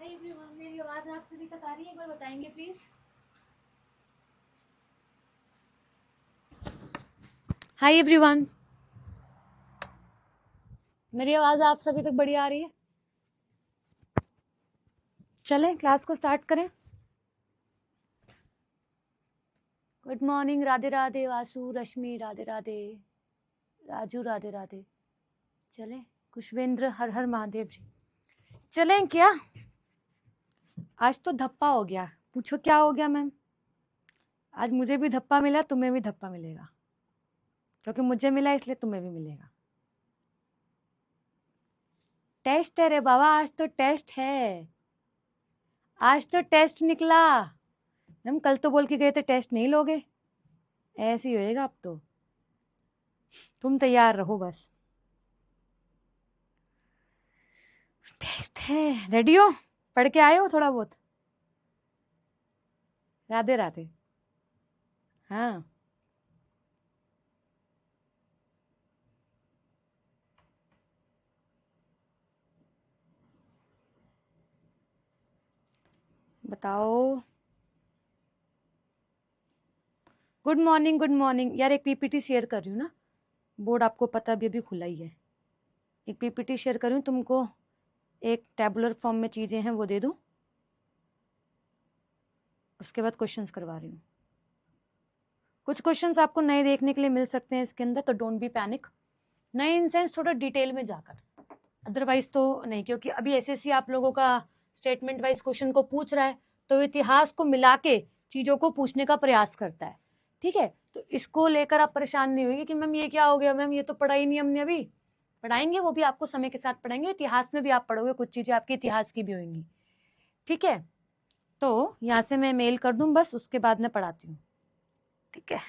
Hi everyone, मेरी आवाज आप सभी तक आ रही है? एक बार बताएंगे प्लीज। हाय एवरीवन, मेरी आवाज आप सभी तक बढ़िया आ रही है? चलें क्लास को स्टार्ट करें। गुड मॉर्निंग, राधे राधे वासु, रश्मि राधे राधे, राजू राधे राधे। चलें, कुशवेंद्र हर हर महादेव जी। चलें क्या? आज तो धप्पा हो गया। पूछो क्या हो गया मैम? आज मुझे भी धप्पा मिला, तुम्हें भी धप्पा मिलेगा, क्योंकि मुझे मिला इसलिए तुम्हें भी मिलेगा। टेस्ट है रे बाबा, आज तो टेस्ट है। आज तो टेस्ट निकला। मैम कल तो बोल के गए थे टेस्ट नहीं लोगे, ऐसे ही होएगा अब तो। तुम तैयार रहो बस। टेस्ट है, रेडी हो? पढ़ के आए हो थोड़ा बहुत? राधे राधे। हाँ, बताओ। Good morning, good morning. यार एक पीपीटी शेयर कर रही हूँ ना, बोर्ड आपको पता अभी अभी खुला ही है। एक पीपीटी शेयर कर रही हूँ तुमको, एक टैबुलर फॉर्म में चीजें हैं वो दे दूँ, उसके बाद क्वेश्चंस करवा रही हूँ। कुछ क्वेश्चंस आपको नए देखने के लिए मिल सकते हैं इसके अंदर, तो डोंट बी पैनिक। नए इन सेंस थोड़ा डिटेल में जाकर, अदरवाइज तो नहीं, क्योंकि अभी एसएससी आप लोगों का स्टेटमेंट वाइज क्वेश्चन को पूछ रहा है, तो इतिहास को मिला के चीजों को पूछने का प्रयास करता है। ठीक है, तो इसको लेकर आप परेशान नहीं होंगे कि मैम ये क्या हो गया, मैम ये तो पढ़ा ही नहीं हमने। अभी पढ़ाएंगे, वो भी आपको समय के साथ पढ़ाएंगे। इतिहास में भी आप पढ़ोगे, कुछ चीजें आपके इतिहास की भी होंगी। ठीक है, तो यहाँ से मैं मेल कर दूं, बस उसके बाद मैं पढ़ाती हूँ। ठीक है,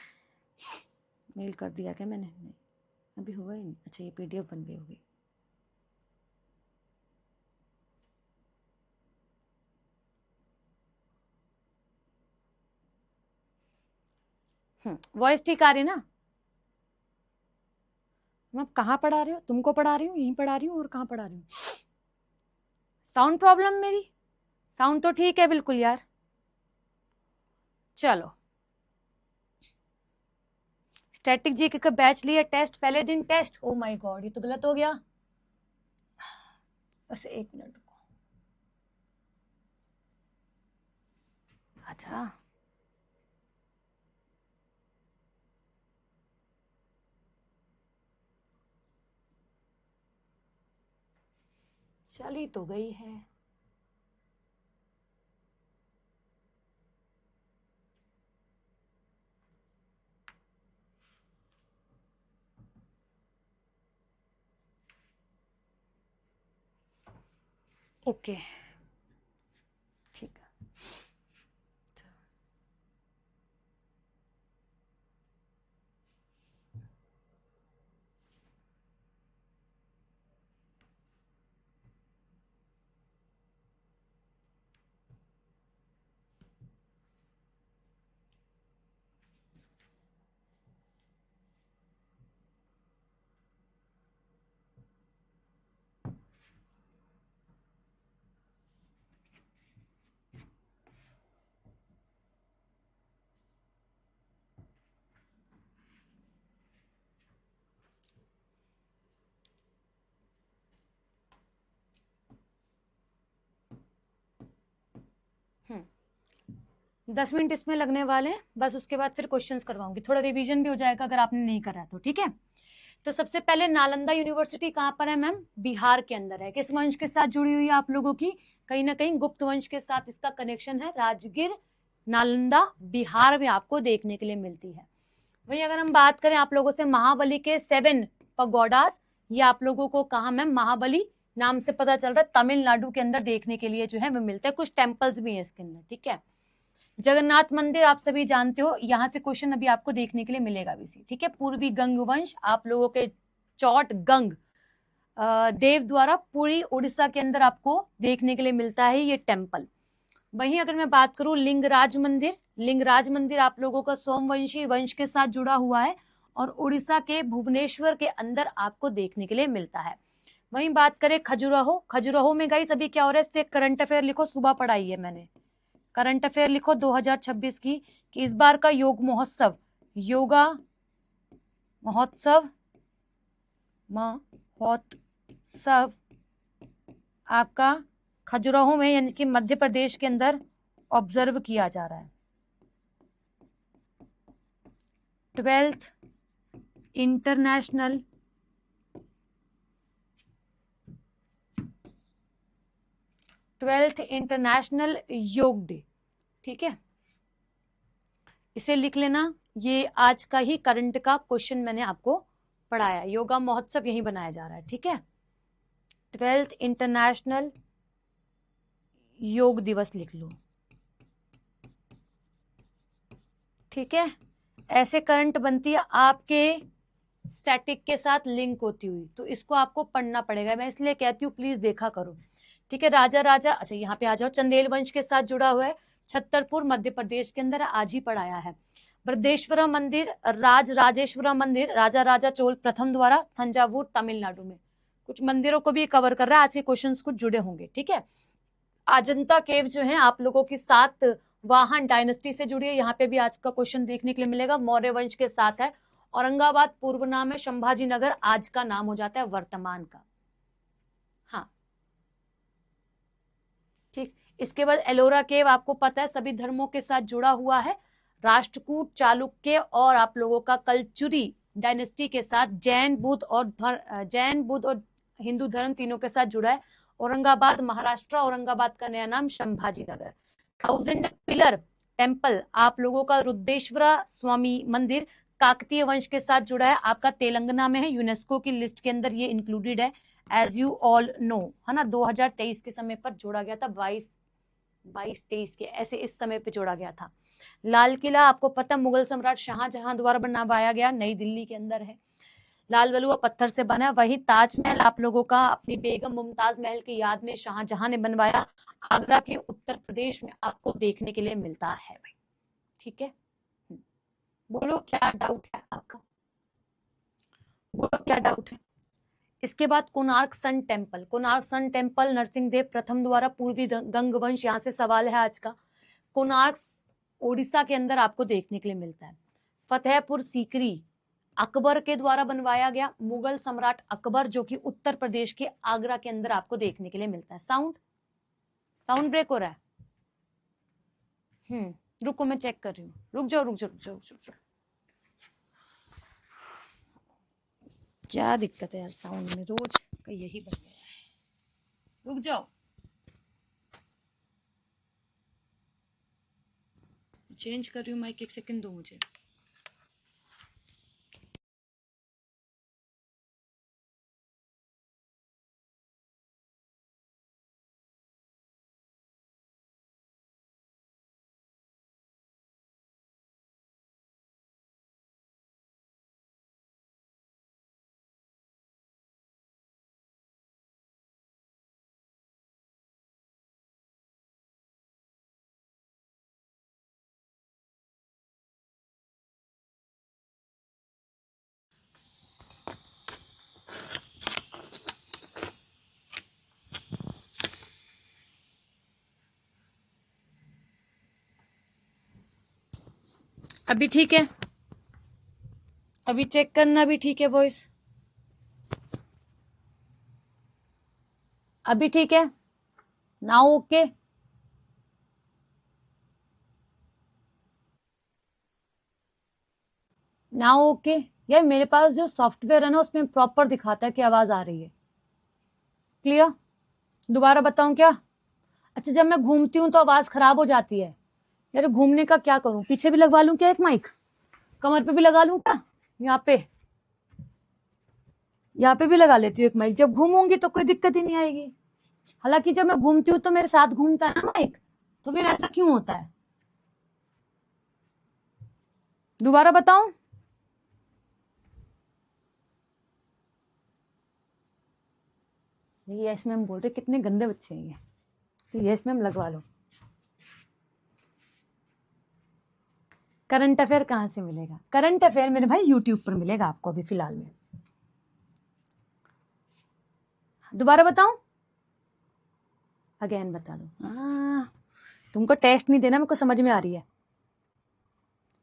मेल कर दिया क्या मैंने? नहीं, अभी हुआ ही नहीं। अच्छा, ये पीडीएफ बन गई होगी। वॉइस ठीक आ रही ना? मैं कहाँ पढ़ा रही हूँ? तुमको पढ़ा रही हूँ, यहीं पढ़ा रही हूँ, और कहाँ पढ़ा रही हूँ? साउंड प्रॉब्लम मेरी? साउंड तो ठीक है बिल्कुल यार। चलो, स्टैटिक जीके का बैच लिया, टेस्ट पहले दिन टेस्ट। ओ माय गॉड, ये तो गलत हो गया। बस एक मिनट रुको। अच्छा, चली तो गई है। ओके, ठीक है। हम्म 10 मिनट इसमें लगने वाले हैं, बस उसके बाद फिर क्वेश्चंस करवाऊंगी। थोड़ा रिवीजन भी हो जाएगा अगर आपने नहीं करा तो। ठीक है, तो सबसे पहले नालंदा यूनिवर्सिटी कहाँ पर है मैम? बिहार के अंदर है। किस वंश के साथ जुड़ी हुई है आप लोगों की? कहीं ना कहीं गुप्त वंश के साथ इसका कनेक्शन है। राजगीर, नालंदा, बिहार में आपको देखने के लिए मिलती है। वही अगर हम बात करें आप लोगों से महाबली के 7 पगोडास, ये आप लोगों को कहाँ मैम? महाबली नाम से पता चल रहा है, तमिलनाडु के अंदर देखने के लिए जो है वो मिलता है। कुछ टेम्पल्स भी हैं इसके अंदर। ठीक है, जगन्नाथ मंदिर आप सभी जानते हो, यहां से क्वेश्चन अभी आपको देखने के लिए मिलेगा भी। ठीक है, पूर्वी गंग वंश आप लोगों के चौट गंग देव द्वारा पूरी उड़ीसा के अंदर आपको देखने के लिए मिलता है ये टेम्पल। वहीं अगर मैं बात करूं लिंगराज मंदिर, लिंगराज मंदिर आप लोगों का सोमवंशी वंश के साथ जुड़ा हुआ है और उड़ीसा के भुवनेश्वर के अंदर आपको देखने के लिए मिलता है। वहीं बात करें खजुराहो, खजुराहो में गाइस अभी क्या हो रहा है, इससे करंट अफेयर लिखो, सुबह पढ़ाई है मैंने। करंट अफेयर लिखो 2026 की, कि इस बार का योग महोत्सव, योगा महोत्सव, महोत्सव आपका खजुराहो में यानी कि मध्य प्रदेश के अंदर ऑब्जर्व किया जा रहा है। 12th इंटरनेशनल योग डे, ठीक है, इसे लिख लेना। ये आज का ही करंट का क्वेश्चन मैंने आपको पढ़ाया, योगा महोत्सव यही बनाया जा रहा है, ठीक है। 12th इंटरनेशनल योग दिवस लिख लो, ठीक है। ऐसे करंट बनती है आपके स्टैटिक के साथ लिंक होती हुई, तो इसको आपको पढ़ना पड़ेगा, मैं इसलिए कहती हूँ प्लीज देखा करो, ठीक है। राजा राजा, अच्छा यहाँ पे आ जाओ, चंदेल वंश के साथ जुड़ा हुआ है, छतरपुर मध्य प्रदेश के अंदर, आज ही पढ़ाया है। बृहदेश्वरा मंदिर, राजेश्वरा मंदिर, राजा राजा चोल प्रथम द्वारा, तंजावुर तमिलनाडु में। कुछ मंदिरों को भी कवर कर रहा है, आज के क्वेश्चंस कुछ जुड़े होंगे, ठीक है। अजंता केव जो है आप लोगों की 7 वाहन डायनेस्टी से जुड़ी है, यहाँ पे भी आज का क्वेश्चन देखने के लिए मिलेगा, मौर्य वंश के साथ है। औरंगाबाद पूर्व नाम है, संभाजी नगर आज का नाम हो जाता है वर्तमान का, हाँ ठीक। इसके बाद एलोरा केव आपको पता है सभी धर्मों के साथ जुड़ा हुआ है, राष्ट्रकूट, चालुक्य और आप लोगों का कलचुरी डायनेस्टी के साथ, जैन बुद्ध और हिंदू धर्म तीनों के साथ जुड़ा है। औरंगाबाद महाराष्ट्र, औरंगाबाद का नया नाम संभाजी नगर। 1000 पिलर टेम्पल आप लोगों का रुद्रेश्वरा स्वामी मंदिर काकतीय वंश के साथ जुड़ा है, आपका तेलंगाना में है, यूनेस्को की लिस्ट के अंदर ये इंक्लूडेड है, एज यू ऑल नो, है ना। 2023 के समय पर जोड़ा गया था, 22-23 के ऐसे इस समय पे जोड़ा गया था। लाल किला आपको पता मुगल सम्राट शाहजहां द्वारा बनवाया गया, नई दिल्ली के अंदर है, लाल वलुआ पत्थर से बना। वही ताजमहल आप लोगों का अपनी बेगम मुमताज महल की याद में शाहजहां ने बनवाया, आगरा के उत्तर प्रदेश में आपको देखने के लिए मिलता है भाई, ठीक है। बोलो क्या डाउट है आपका, बोलो क्या डाउट है। इसके बाद Konark sun temple, Konark sun temple Narasimha Dev प्रथम द्वारा, पूर्वी गंग वंश, यहां से सवाल है आज का। कोणार्क ओडिशा के अंदर आपको देखने के लिए मिलता है। फतेहपुर सीकरी अकबर के द्वारा बनवाया गया, मुगल सम्राट अकबर, जो कि उत्तर प्रदेश के आगरा के अंदर आपको देखने के लिए मिलता है। साउंड ब्रेक हो रहा है, रुको मैं चेक कर रही हूँ, रुक जाओ रुक जाओ रुक जाओ रुक जाओ, क्या दिक्कत है यार साउंड में, रोज का यही बन गया है, रुक जाओ, चेंज कर रही हूँ माइक, 1 सेकंड दो मुझे। अभी ठीक है, अभी चेक करना भी ठीक है वॉइस, अभी ठीक है, नाउ ओके। Now okay. यार मेरे पास जो सॉफ्टवेयर है ना उसमें प्रॉपर दिखाता है कि आवाज आ रही है, क्लियर। दोबारा बताऊं क्या, अच्छा जब मैं घूमती हूँ तो आवाज खराब हो जाती है, यार घूमने का क्या करूं, पीछे भी लगवा लूं क्या एक माइक, कमर पे भी लगा लूं क्या, यहाँ पे भी लगा लेती हूँ एक माइक, जब घूमूंगी तो कोई दिक्कत ही नहीं आएगी। हालांकि जब मैं घूमती हूँ तो मेरे साथ घूमता है ना माइक, तो फिर ऐसा क्यों होता है, दोबारा बताऊं। यस मैम बोल रहे कितने गंदे बच्चे हैं ये, यस मैम लगवा लो। करंट अफेयर कहां से मिलेगा, करंट अफेयर मेरे भाई यूट्यूब पर मिलेगा आपको अभी फिलहाल में, दोबारा बताऊं, अगेन बता दो। तुमको टेस्ट नहीं देना, मेरे को समझ में आ रही है।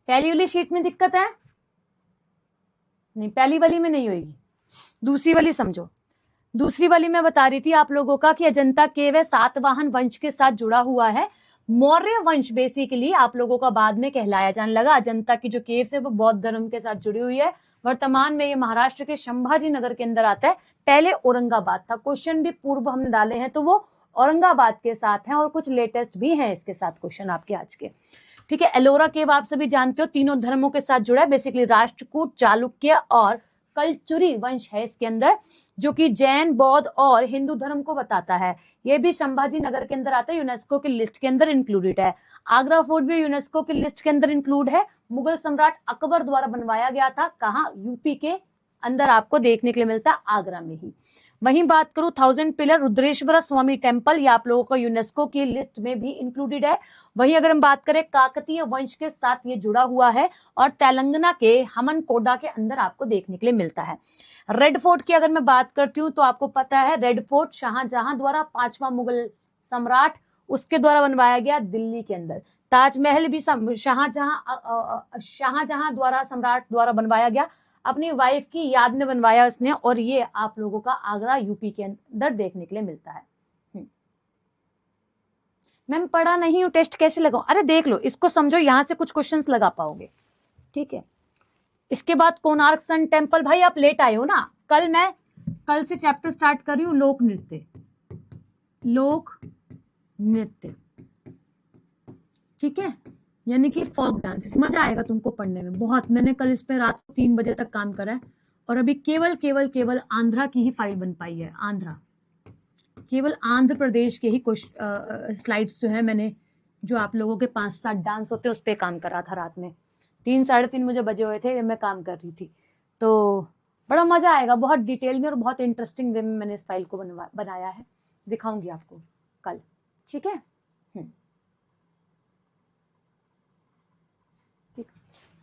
पहली वाली शीट में दिक्कत है नहीं, पहली वाली में नहीं होगी, दूसरी वाली समझो। दूसरी वाली मैं बता रही थी आप लोगों का कि अजंता केव है, सातवाहन वंश के साथ जुड़ा हुआ है। मौर्य वंश बेसिकली आप लोगों का बाद में कहलाया जाने लगा। अजंता की जो केव्स है वो बौद्ध धर्म के साथ जुड़ी हुई है। वर्तमान में ये महाराष्ट्र के संभाजी नगर के अंदर आता है। पहले औरंगाबाद था। क्वेश्चन भी पूर्व हमने डाले हैं तो वो औरंगाबाद के साथ हैं, और कुछ लेटेस्ट भी हैं इसके साथ क्वेश्चन आपके आज के। ठीक है, एलोरा केव आप सभी जानते हो, तीनों धर्मों के साथ जुड़ा है। बेसिकली राष्ट्रकूट, चालुक्य और कलचुरी वंश है इसके अंदर, जो कि जैन, बौद्ध और हिंदू धर्म को बताता है। ये भी संभाजी नगर के अंदर आता है, यूनेस्को की लिस्ट के अंदर इंक्लूडेड है। आगरा फोर्ट भी यूनेस्को की लिस्ट के अंदर इंक्लूड है। मुगल सम्राट अकबर द्वारा बनवाया गया था। कहाँ? यूपी के अंदर आपको देखने के लिए मिलता है, आगरा में ही। वहीं बात करूं 1000 पिलर रुद्रेश्वर स्वामी टेम्पल, ये आप लोगों को यूनेस्को की लिस्ट में भी इंक्लूडेड है। वहीं अगर हम बात करें काकतीय वंश के साथ ये जुड़ा हुआ है, और तेलंगाना के हमनकोडा के अंदर आपको देखने के लिए मिलता है। रेड फोर्ट की अगर मैं बात करती हूँ तो आपको पता है रेड फोर्ट शाहजहां द्वारा, 5वां मुगल सम्राट, उसके द्वारा बनवाया गया दिल्ली के अंदर। ताजमहल भी शाहजहां द्वारा, सम्राट द्वारा बनवाया गया, अपनी वाइफ की याद में बनवाया उसने, और ये आप लोगों का आगरा यूपी के अंदर देखने के लिए मिलता है। मैम पढ़ा नहीं हूं, टेस्ट कैसे लगाऊं? अरे देख लो, इसको समझो, यहां से कुछ क्वेश्चंस लगा पाओगे। ठीक है, इसके बाद कोणार्क सन टेम्पल। भाई आप लेट आए हो ना, कल से चैप्टर स्टार्ट कर रही हूं, लोक नृत्य। लोक नृत्य, ठीक है, यानी कि फोक डांस। मजा आएगा तुमको पढ़ने में बहुत। मैंने कल इस पे रात को 3 बजे तक काम करा है, और अभी केवल आंध्रा की ही फाइल बन पाई है। आंध्रा, केवल आंध्र प्रदेश के ही कुछ स्लाइड्स जो है मैंने, जो आप लोगों के 5-7 डांस होते हैं उस पर काम कर रहा था रात में। 3-3:30 मुझे बजे हुए थे, मैं काम कर रही थी। तो बड़ा मजा आएगा, बहुत डिटेल में और बहुत इंटरेस्टिंग वे में मैंने इस फाइल को बनाया है। दिखाऊंगी आपको कल, ठीक है।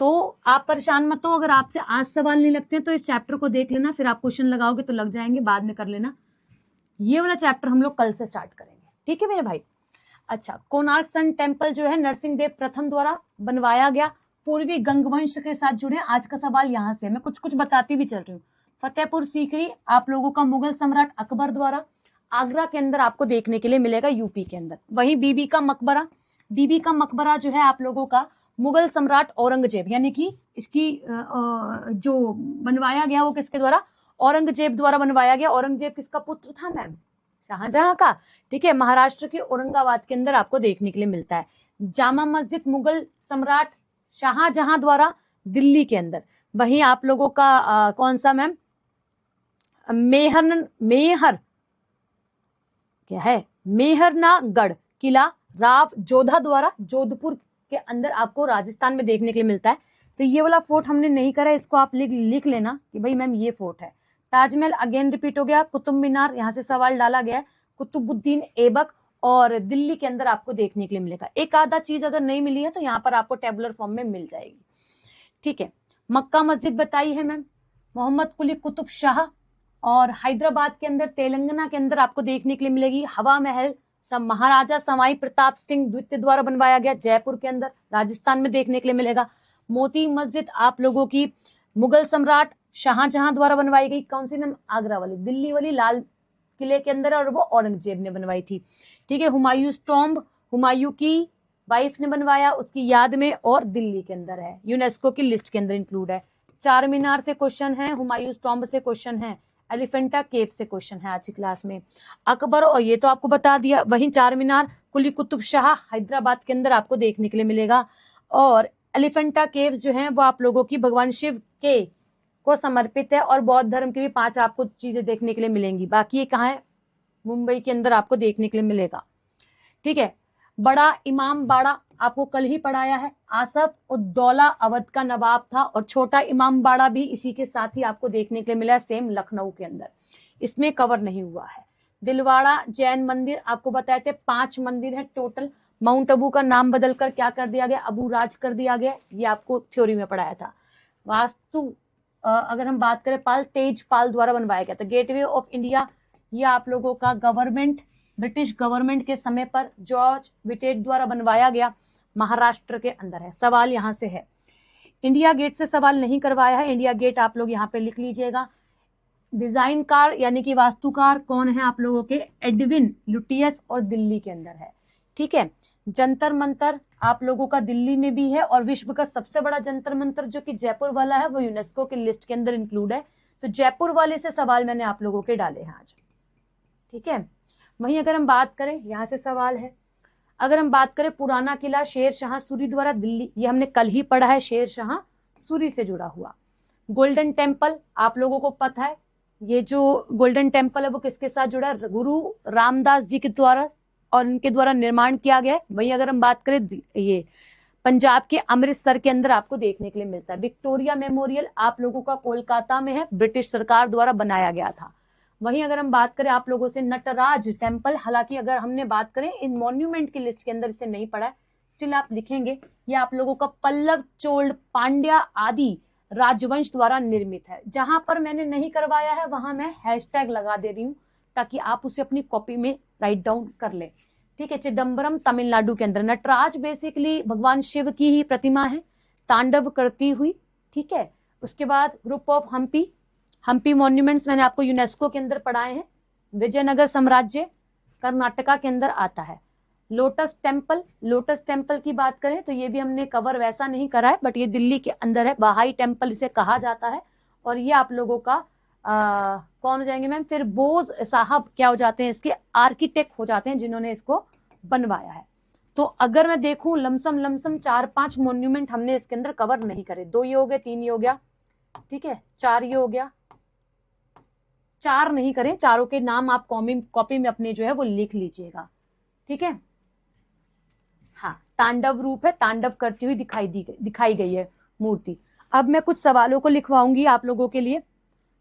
तो आप परेशान मत हो, अगर आपसे आज सवाल नहीं लगते हैं तो इस चैप्टर को देख लेना, फिर आप क्वेश्चन लगाओगे तो लग जाएंगे, बाद में कर लेना। ये वाला चैप्टर हम लोग कल से स्टार्ट करेंगे, ठीक है मेरे भाई। अच्छा, कोणार्क सन टेम्पल जो है नरसिंह देव प्रथम द्वारा बनवाया गया, पूर्वी गंगवंश के साथ जुड़े। आज का सवाल यहां से, मैं कुछ कुछ बताती भी चल रही हूँ। फतेहपुर सीकरी आप लोगों का मुगल सम्राट अकबर द्वारा, आगरा के अंदर आपको देखने के लिए मिलेगा, यूपी के अंदर। वहीं बीबी का मकबरा, बीबी का मकबरा जो है आप लोगों का मुगल सम्राट औरंगजेब, यानी कि इसकी जो बनवाया गया वो किसके द्वारा? औरंगजेब द्वारा बनवाया गया। औरंगजेब किसका पुत्र था मैम? शाहजहां का। ठीक है, महाराष्ट्र के औरंगाबाद के अंदर आपको देखने के लिए मिलता है। जामा मस्जिद मुगल सम्राट शाहजहां द्वारा, दिल्ली के अंदर। वहीं आप लोगों का कौन सा मैम? मेहर क्या है? मेहरनागढ़ किला राव जोधा द्वारा, जोधपुर के अंदर आपको राजस्थान में देखने के लिए मिलता है। तो ये वाला फोर्ट हमने नहीं करा, इसको आप लिख लेना कि भाई मैम ये फोर्ट है। ताजमहल अगेन रिपीट हो गया। कुतुब मीनार, यहाँ से सवाल डाला गया है। कुतुबुद्दीन ऐबक, और दिल्ली के अंदर आपको देखने के लिए मिलेगा। एक आधा चीज अगर नहीं मिली है तो यहाँ पर आपको टेबुलर फॉर्म में मिल जाएगी, ठीक है। मक्का मस्जिद बताई है मैम, मोहम्मद कुली कुतुब शाह, और हैदराबाद के अंदर, तेलंगाना के अंदर आपको देखने के लिए मिलेगी हवा महल, सब महाराजा सवाई प्रताप सिंह द्वितीय द्वारा बनवाया गया, जयपुर के अंदर, राजस्थान में देखने के लिए मिलेगा। मोती मस्जिद आप लोगों की मुगल सम्राट शाहजहां द्वारा बनवाई गई। कौन सी मैम? आगरा वाली, दिल्ली वाली लाल किले के अंदर, और वो औरंगजेब ने बनवाई थी, ठीक है। हुमायूं टॉम्ब, हुमायूं की वाइफ ने बनवाया, उसकी याद में, और दिल्ली के अंदर है, यूनेस्को की लिस्ट के अंदर इंक्लूड है। चार मीनार से क्वेश्चन है, हुमायूं टॉम्ब से क्वेश्चन है, एलिफेंटा केव से क्वेश्चन है आज की क्लास में। अकबर, और ये तो आपको बता दिया। वहीं चार मीनार, कुली कुतुब शाह हैदराबाद के अंदर आपको देखने के लिए मिलेगा, और एलिफेंटा केव्स जो है वो आप लोगों की भगवान शिव के को समर्पित है, और बौद्ध धर्म की भी 5 आपको चीजें देखने के लिए मिलेंगी। बाकी ये कहाँ है? मुंबई के अंदर आपको देखने के लिए मिलेगा, ठीक है। बड़ा इमाम बाड़ा आपको कल ही पढ़ाया है, आसफ उद्दौला अवध का नवाब था, और छोटा इमाम बाड़ा भी इसी के साथ ही आपको देखने के लिए मिला, सेम लखनऊ के अंदर, इसमें कवर नहीं हुआ है। दिलवाड़ा जैन मंदिर आपको बताए थे, 5 मंदिर है टोटल। माउंट अबू का नाम बदलकर क्या कर दिया गया? अबू राज कर दिया गया, ये आपको थ्योरी में पढ़ाया था। वास्तु अगर हम बात करें, पाल तेज पाल द्वारा बनवाया गया था। गेटवे ऑफ इंडिया ये आप लोगों का गवर्नमेंट, ब्रिटिश गवर्नमेंट के समय पर जॉर्ज विटेट द्वारा बनवाया गया, महाराष्ट्र के अंदर है। सवाल यहां से है, इंडिया गेट से सवाल नहीं करवाया है, इंडिया गेट आप लोग यहाँ पे लिख लीजिएगा। डिजाइनकार यानी कि वास्तुकार कौन है आप लोगों के, एडविन लुटियस और दिल्ली के अंदर है, ठीक है। जंतर मंतर आप लोगों का दिल्ली में भी है, और विश्व का सबसे बड़ा जंतर मंतर जो कि जयपुर वाला है वो यूनेस्को के लिस्ट के अंदर इंक्लूड है। तो जयपुर वाले से सवाल मैंने आप लोगों के डाले हैं आज, ठीक है। वहीं अगर हम बात करें, यहां से सवाल है, अगर हम बात करें पुराना किला शेर शाह सूरी द्वारा दिल्ली, ये हमने कल ही पढ़ा है, शेर शाह सूरी से जुड़ा हुआ। गोल्डन टेम्पल आप लोगों को पता है, ये जो गोल्डन टेम्पल है वो किसके साथ जुड़ा है, गुरु रामदास जी के द्वारा, और इनके द्वारा निर्माण किया गया है। वहीं अगर हम बात करें, ये पंजाब के अमृतसर के अंदर आपको देखने के लिए मिलता है। विक्टोरिया मेमोरियल आप लोगों का कोलकाता में है, ब्रिटिश सरकार द्वारा बनाया गया था। वहीं अगर हम बात करें आप लोगों से नटराज टेम्पल, हालांकि अगर हमने बात करें इन मॉन्यूमेंट की लिस्ट के अंदर इसे नहीं पड़ा है, स्टिल आप लिखेंगे, ये आप लोगों का पल्लव, चोल, पांड्या आदि राजवंश द्वारा निर्मित है। जहां पर मैंने नहीं करवाया है वहां मैं हैशटैग लगा दे रही हूं ताकि आप उसे अपनी कॉपी में राइट डाउन कर ले, ठीक है। चिदम्बरम तमिलनाडु के अंदर, नटराज बेसिकली भगवान शिव की ही प्रतिमा है, तांडव करती हुई, ठीक है। उसके बाद group of Hampi, Hampi monuments मैंने आपको यूनेस्को के अंदर पढ़ाए हैं। विजयनगर साम्राज्य कर्नाटका के अंदर आता है। लोटस टेम्पल, लोटस टेम्पल की बात करें तो ये भी हमने कवर वैसा नहीं करा है, बट ये दिल्ली के अंदर है, बहाई टेम्पल इसे कहा जाता है। और ये आप लोगों का कौन हो जाएंगे मैम, फिर बोस साहब क्या हो जाते हैं, इसके आर्किटेक्ट हो जाते हैं जिन्होंने इसको बनवाया है। तो अगर मैं देखूं लमसम 4-5 मॉन्यूमेंट हमने इसके अंदर कवर नहीं करे, 2 ये हो गए, 3 ये हो गया, ठीक है, 4 ये हो गया, 4 नहीं करें, चारों के नाम आप कॉपी में अपने जो है वो लिख लीजिएगा, ठीक है। हाँ, तांडव रूप है, तांडव करती हुई दिखाई गई है मूर्ति। अब मैं कुछ सवालों को लिखवाऊंगी आप लोगों के लिए,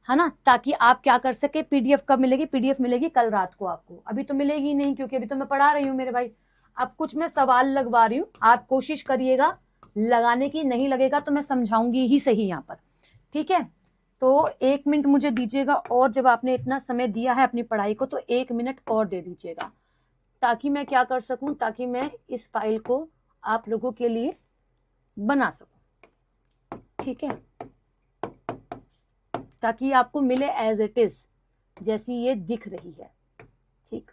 है ना, ताकि आप क्या कर सके। पीडीएफ कब मिलेगी, पीडीएफ मिलेगी कल रात को आपको, अभी तो मिलेगी नहीं क्योंकि अभी तो मैं पढ़ा रही हूँ मेरे भाई। अब कुछ मैं सवाल लगवा रही हूँ, आप कोशिश करिएगा लगाने की, नहीं लगेगा तो मैं समझाऊंगी ही सही यहाँ पर, ठीक है। तो 1 मिनट मुझे दीजिएगा, और जब आपने इतना समय दिया है अपनी पढ़ाई को तो 1 मिनट और दे दीजिएगा, ताकि मैं क्या कर सकूं, ताकि मैं इस फाइल को आप लोगों के लिए बना सकूं, ठीक है, ताकि आपको मिले एज इट इज, जैसी ये दिख रही है, ठीक।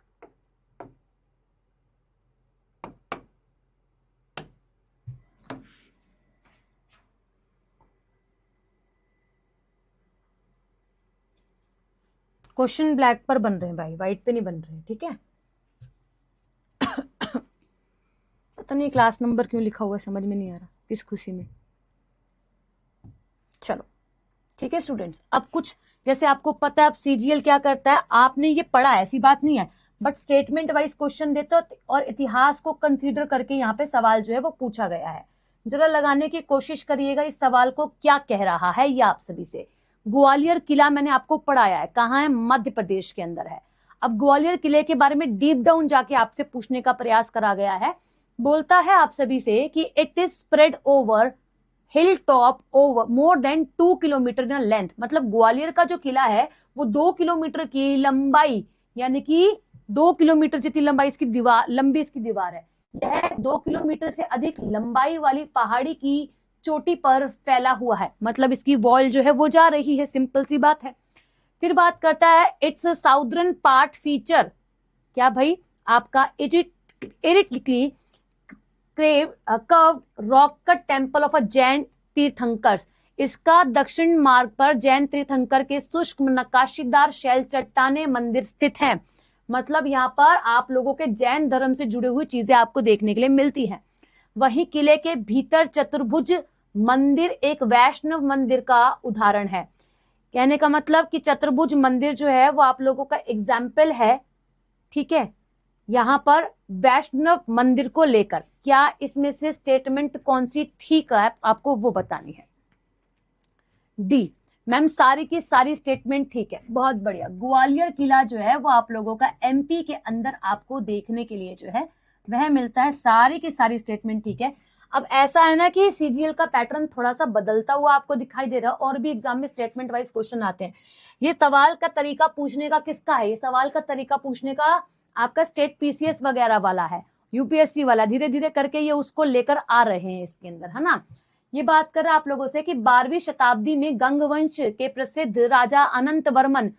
क्वेश्चन ब्लैक पर बन रहे हैं भाई, व्हाइट पे नहीं बन रहे हैं, ठीक है। पता नहीं क्लास नंबर क्यों लिखा हुआ है, समझ में नहीं आ रहा, किस खुशी में। चलो ठीक है स्टूडेंट्स, अब कुछ जैसे आपको पता है अब सीजीएल क्या करता है, आपने ये पढ़ा ऐसी बात नहीं है, बट स्टेटमेंट वाइज क्वेश्चन देते हो और इतिहास को कंसीडर करके यहाँ पे सवाल जो है वो पूछा गया है। जरा लगाने की कोशिश करिएगा इस सवाल को क्या कह रहा है ये आप सभी से। ग्वालियर किला मैंने आपको पढ़ाया है, कहाँ है, मध्य प्रदेश के अंदर है। अब ग्वालियर किले के बारे में डीप डाउन जाके आपसे पूछने का प्रयास करा गया है। बोलता है आप सभी से कि it is spread over hill top over more than 2 kilometre in length, मतलब ग्वालियर का जो किला है वो 2 किलोमीटर की लंबाई, यानी कि 2 किलोमीटर जितनी लंबाई इसकी दीवार, लंबी इसकी दीवार है, यह 2 किलोमीटर से अधिक लंबाई वाली पहाड़ी की चोटी पर फैला हुआ है, मतलब इसकी वॉल जो है वो जा रही है, सिंपल सी बात है। फिर बात करता है इट्स साउदर्न पार्ट फीचर, क्या भाई आपका इरिटली curve rock cut temple of a Jain tirthankars, इसका दक्षिण मार्ग पर जैन तीर्थंकर के शुष्क नक्काशीदार शैल चट्टाने मंदिर स्थित हैं, मतलब यहाँ पर आप लोगों के जैन धर्म से जुड़ी हुई चीजें आपको देखने के लिए मिलती हैं। वहीं किले के भीतर चतुर्भुज मंदिर एक वैष्णव मंदिर का उदाहरण है, कहने का मतलब कि चतुर्भुज मंदिर जो है वो आप लोगों का एग्जाम्पल है, ठीक है, यहां पर वैष्णव मंदिर को लेकर। क्या इसमें से स्टेटमेंट कौन सी ठीक है आपको वो बतानी है। डी मैम सारी की सारी स्टेटमेंट ठीक है, बहुत बढ़िया। ग्वालियर किला जो है वो आप लोगों का एमपी के अंदर आपको देखने के लिए जो है वह मिलता है, सारी की सारी स्टेटमेंट ठीक है। अब ऐसा है ना कि सीजीएल का पैटर्न थोड़ा सा बदलता हुआ आपको दिखाई दे रहा है, और भी एग्जाम में स्टेटमेंट वाइज क्वेश्चन आते हैं। ये सवाल का तरीका पूछने का किसका है? ये सवाल का तरीका पूछने का आपका स्टेट पीसीएस वगैरह वाला है, यूपीएससी वाला। धीरे धीरे करके ये उसको लेकर आ रहे हैं इसके अंदर, है ना। ये बात कर रहा आप लोगों से कि 12वीं शताब्दी में गंग वंश के प्रसिद्ध राजा अनंत वर्मन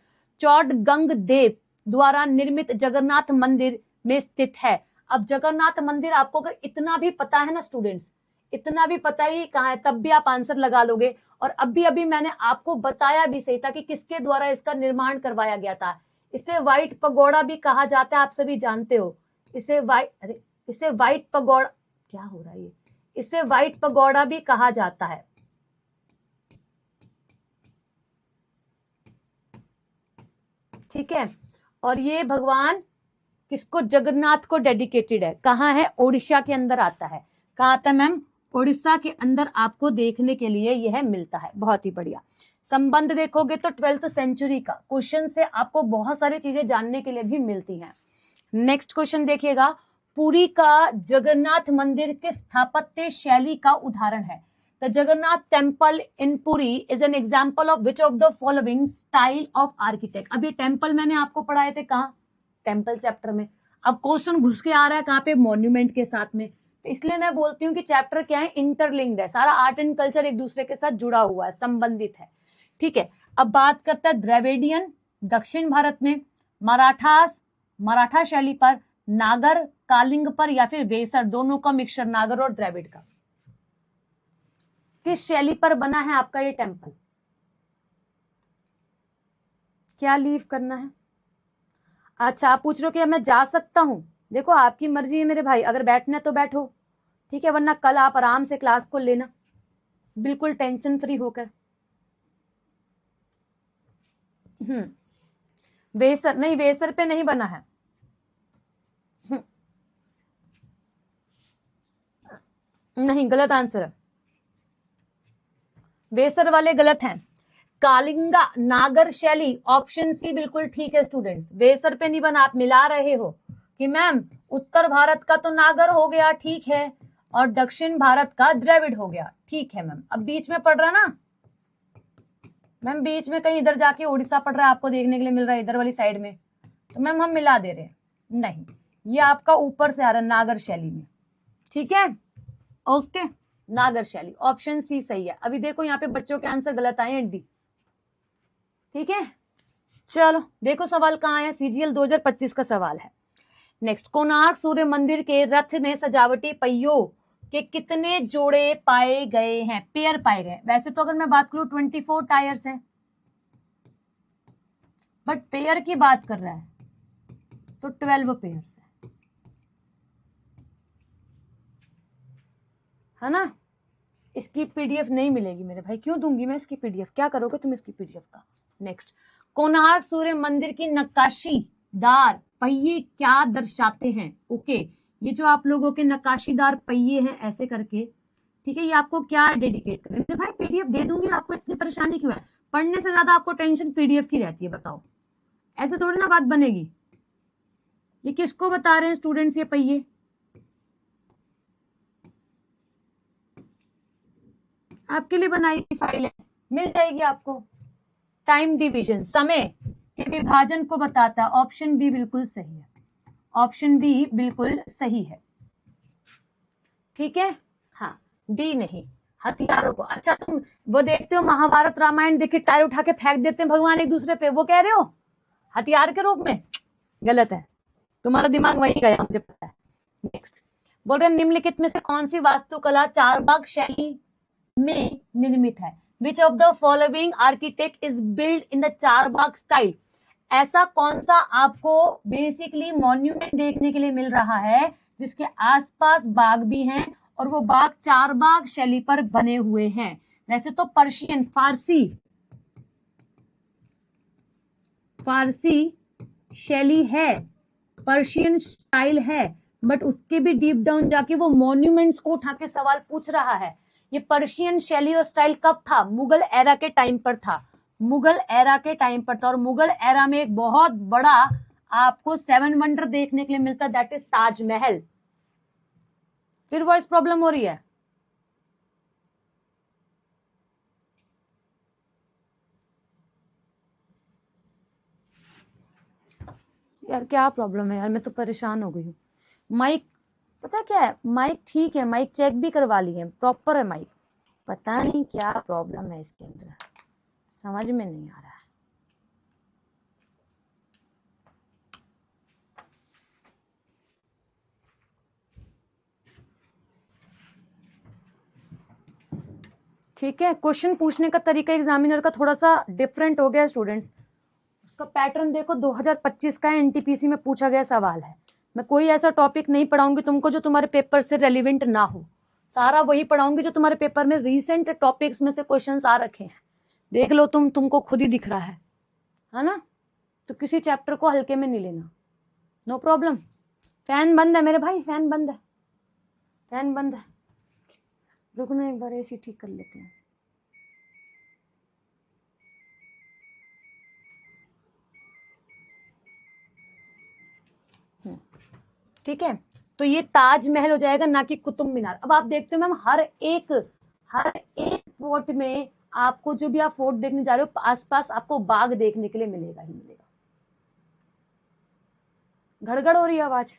चौड़गंग देव द्वारा निर्मित जगन्नाथ मंदिर में स्थित है। अब जगन्नाथ मंदिर आपको अगर इतना भी पता है ना स्टूडेंट्स, इतना भी पता ही कहाँ है, तब भी आप आंसर लगा लोगे। और अभी अभी मैंने आपको बताया भी सही था कि किसके द्वारा इसका निर्माण करवाया गया था। इसे व्हाइट पगोड़ा भी कहा जाता है, आप सभी जानते हो। इसे व्हाइट पगोड़ा, क्या हो रहा है ये, इसे व्हाइट पगोड़ा भी कहा जाता है। ठीक है, और ये भगवान किसको, जगन्नाथ को डेडिकेटेड है। कहाँ है? ओडिशा के अंदर आता है। कहाँ आता है मैम? ओडिशा के अंदर आपको देखने के लिए यह मिलता है। बहुत ही बढ़िया। संबंध देखोगे तो 12th सेंचुरी का क्वेश्चन से आपको बहुत सारी चीजें जानने के लिए भी मिलती हैं। नेक्स्ट क्वेश्चन देखिएगा, पुरी का जगन्नाथ मंदिर किस स्थापत्य शैली का उदाहरण है? The Jagannath temple in Puri is an example of which of the following style of architect. अब ये टेम्पल मैंने आपको पढ़ाए थे कहाँ? टेम्पल चैप्टर में। अब क्वेश्चन घुस के आ रहा है कहाँ पे? मॉन्यूमेंट के साथ में। तो इसलिए मैं बोलती हूँ कि चैप्टर क्या है, इंटरलिंक्ड है, सारा आर्ट एंड कल्चर एक दूसरे के साथ जुड़ा हुआ है, संबंधित है। ठीक है, अब बात करता है द्रविडियन दक्षिण भारत में, मराठा शैली पर, नागर कालिंग पर, या फिर वेसर, दोनों का मिक्सचर, नागर और द्रविड़ का। किस शैली पर बना है आपका ये टेम्पल? क्या लीव करना है? अच्छा, आप पूछ रहे हो कि मैं जा सकता हूं? देखो आपकी मर्जी है मेरे भाई, अगर बैठना है तो बैठो, ठीक है, वरना कल आप आराम से क्लास को लेना, बिल्कुल टेंशन फ्री होकर। वेसर नहीं, वेसर पे नहीं बना है। नहीं, गलत आंसर है, वेसर वाले गलत हैं। कालिंगा नागर शैली, ऑप्शन सी बिल्कुल ठीक है स्टूडेंट्स। वेसर पे नहीं बना। आप मिला रहे हो कि मैम उत्तर भारत का तो नागर हो गया, ठीक है, और दक्षिण भारत का द्रविड़ हो गया, ठीक है मैम। अब बीच में पड़ रहा ना मैम, बीच में कहीं इधर जाके उड़ीसा पड़ रहा है, आपको देखने के लिए मिल रहा है इधर वाली साइड में, तो मैम हम मिला दे रहे हैं। नहीं, ये आपका ऊपर से आ रहा है नागर शैली में, ठीक है, ओके, नागर शैली, ऑप्शन सी सही है। अभी देखो यहाँ पे बच्चों के आंसर गलत आए हैं, डी, ठीक है। चलो देखो सवाल कहाँ है, सीजीएल 2025 का सवाल है। नेक्स्ट, कोणार्क सूर्य मंदिर के रथ में सजावटी पहियों के कितने जोड़े पाए गए हैं? पेयर पाए गए। वैसे तो अगर मैं बात करूं 24 टायर्स हैं, बट पेयर की बात कर रहा है तो 12 पेयर्स है ना। इसकी पीडीएफ नहीं मिलेगी मेरे भाई, क्यों दूंगी मैं इसकी पीडीएफ, क्या करोगे तुम इसकी पीडीएफ का? नेक्स्ट, कोणार्क सूर्य मंदिर की नक्काशीदार पहिए क्या दर्शाते हैं? ओके, ये जो आप लोगों के नक्काशीदार पहिए हैं ऐसे करके, ठीक है, ये आपको क्या डेडिकेट करें? मेरे भाई पीडीएफ दे दूंगी, आपको इतनी परेशानी क्यों है? पढ़ने से ज्यादा आपको टेंशन पीडीएफ की रहती है, बताओ, ऐसे थोड़ी ना बात बनेगी। ये किसको बता रहे हैं स्टूडेंट्स ये पहिए? आपके लिए बनाई गई फाइल है, मिल जाएगी आपको। टाइम डिवीजन, समय के विभाजन को बताता है। ऑप्शन बी बिल्कुल सही है, ऑप्शन बी बिल्कुल सही है, ठीक है। हाँ, डी नहीं, हथियारों को। अच्छा, तुम वो देखते हो महाभारत रामायण, देखिए टायर उठा के फेंक देते हैं भगवान एक दूसरे पे, वो कह रहे हो हथियार के रूप में? गलत है, तुम्हारा दिमाग वहीं गया, मुझे पता है। नेक्स्ट, बोल रहे निम्नलिखित में से कौन सी वास्तुकला चारबाग शैली में निर्मित है? Which of the following architect is build in the Charbagh style? ऐसा कौन सा आपको बेसिकली मॉन्यूमेंट देखने के लिए मिल रहा है जिसके आसपास बाग भी हैं और वो बाग चारबाग शैली पर बने हुए हैं? वैसे तो पर्शियन, फारसी शैली है, पर्शियन स्टाइल है, बट उसके भी डीप डाउन जाके वो मॉन्यूमेंट्स को उठा के सवाल पूछ रहा है। ये पर्शियन शैली और स्टाइल कब था? मुगल एरा के टाइम पर था, मुगल एरा के टाइम पर था। और मुगल एरा में एक बहुत बड़ा आपको 7 वंडर देखने के लिए मिलता है, दैट इज ताजमहल। फिर वॉइस प्रॉब्लम हो रही है? यार क्या प्रॉब्लम है यार, मैं तो परेशान हो गई हूँ। माइक, पता क्या है, माइक ठीक है, माइक चेक भी करवा लिए, प्रॉपर है माइक, पता नहीं क्या प्रॉब्लम है इसके अंदर, समझ में नहीं आ रहा है। ठीक है, क्वेश्चन पूछने का तरीका एग्जामिनर का थोड़ा सा डिफरेंट हो गया स्टूडेंट्स। उसका पैटर्न देखो, 2025 का एनटीपीसी में पूछा गया सवाल है। मैं कोई ऐसा टॉपिक नहीं पढ़ाऊंगी तुमको जो तुम्हारे पेपर से रेलिवेंट ना हो, सारा वही पढ़ाऊंगी जो तुम्हारे पेपर में रीसेंट टॉपिक्स में से क्वेश्चंस आ रखे हैं। देख लो तुमको खुद ही दिख रहा है ना? तो किसी चैप्टर को हल्के में नहीं लेना, नो प्रॉब्लम। फैन बंद है मेरे भाई, फैन बंद है, फैन बंद है। रुकना, एक बार एसी ठीक कर लेते हैं। ठीक है, तो ये ताजमहल हो जाएगा, ना कि कुतुब मीनार। अब आप देखते हो मैम, हर एक फोर्ट में आपको, जो भी आप फोर्ट देखने जा रहे हो, आसपास आपको बाग देखने के लिए मिलेगा ही मिलेगा। गड़गड़ हो रही है आवाज,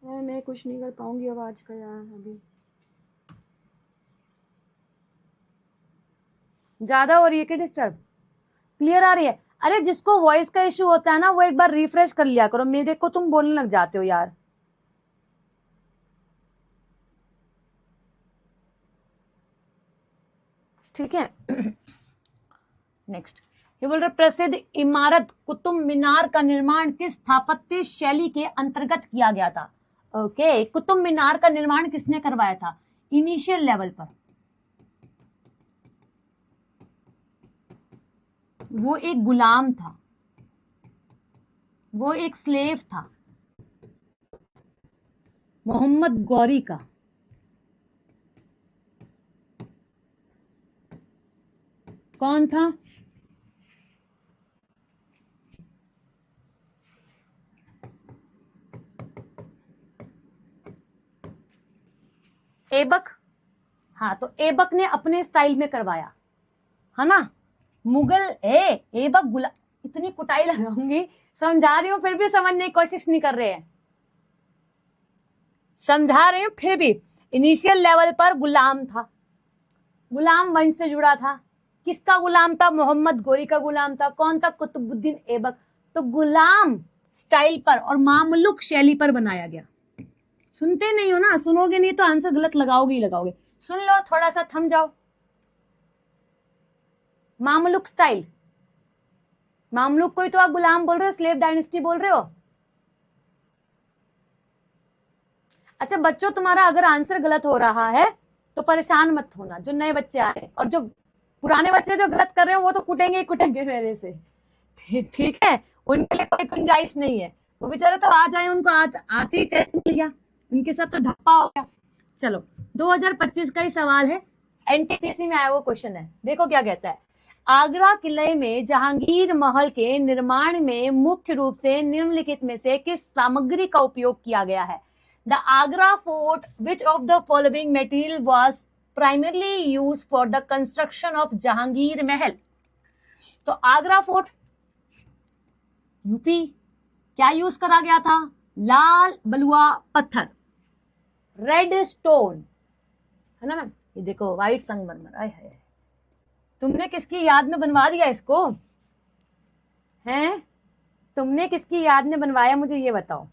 मैं कुछ नहीं कर पाऊंगी आवाज का यार अभी, ज्यादा हो रही है कि डिस्टर्ब? क्लियर आ रही है? अरे जिसको वॉइस का इश्यू होता है ना, वो एक बार रिफ्रेश कर लिया करो, मेरे को तुम बोलने लग जाते हो यार। ठीक है। नेक्स्ट, ये बोल रहे प्रसिद्ध इमारत कुतुब मीनार का निर्माण किस स्थापत्य शैली के अंतर्गत किया गया था? ओके, कुतुब मीनार का निर्माण किसने करवाया था इनिशियल लेवल पर? वो एक गुलाम था, वो एक स्लेव था, मोहम्मद गौरी का। कौन था? ऐबक। हाँ, तो ऐबक ने अपने स्टाइल में करवाया, है ना? मुगल ऐबक गुला, इतनी कुटाई लगाऊंगी, समझा रही हूँ फिर भी समझने की कोशिश नहीं कर रहे हैं, समझा रही हूँ फिर भी। इनिशियल लेवल पर गुलाम था, गुलाम वंश से जुड़ा था। किसका गुलाम था? मोहम्मद गोरी का गुलाम था। कौन था? कुतुबुद्दीन ऐबक। तो गुलाम स्टाइल पर और मामलुक शैली पर बनाया गया। सुनते नहीं हो ना, सुनोगे नहीं तो आंसर गलत लगाओगे ही लगाओगे। सुन लो, थोड़ा सा थम जाओ। मामलुक स्टाइल, मामलुक कोई तो आप गुलाम बोल रहे हो, स्लेव डायनेस्टी बोल रहे हो। अच्छा बच्चों, तुम्हारा अगर आंसर गलत हो रहा है तो परेशान मत होना, जो नए बच्चे आ रहे हैं, और जो पुराने बच्चे जो गलत कर रहे हो वो तो कुटेंगे ही कुटेंगे मेरे से। ठीक है, उनके लिए कोई गुंजाइश नहीं है, वो बेचारे तो आ जाए, उनको आज आते ही टेस्ट मिल गया, उनके साथ तो धप्पा हो गया। चलो, 2025 का ही सवाल है, एनटीपीसी में आया वो क्वेश्चन है, देखो क्या कहता है। आगरा किले में जहांगीर महल के निर्माण में मुख्य रूप से निम्नलिखित में से किस सामग्री का उपयोग किया गया है? The Agra fort, which of the following material was primarily used for the construction of Jahangir महल? तो आगरा फोर्ट यूपी, क्या यूज करा गया था? लाल बलुआ पत्थर, रेड स्टोन, है ना मैम? ये देखो व्हाइट संगमरमर, आए है, तुमने किसकी याद में बनवा दिया इसको? हैं, तुमने किसकी याद में बनवाया, मुझे ये बताओ।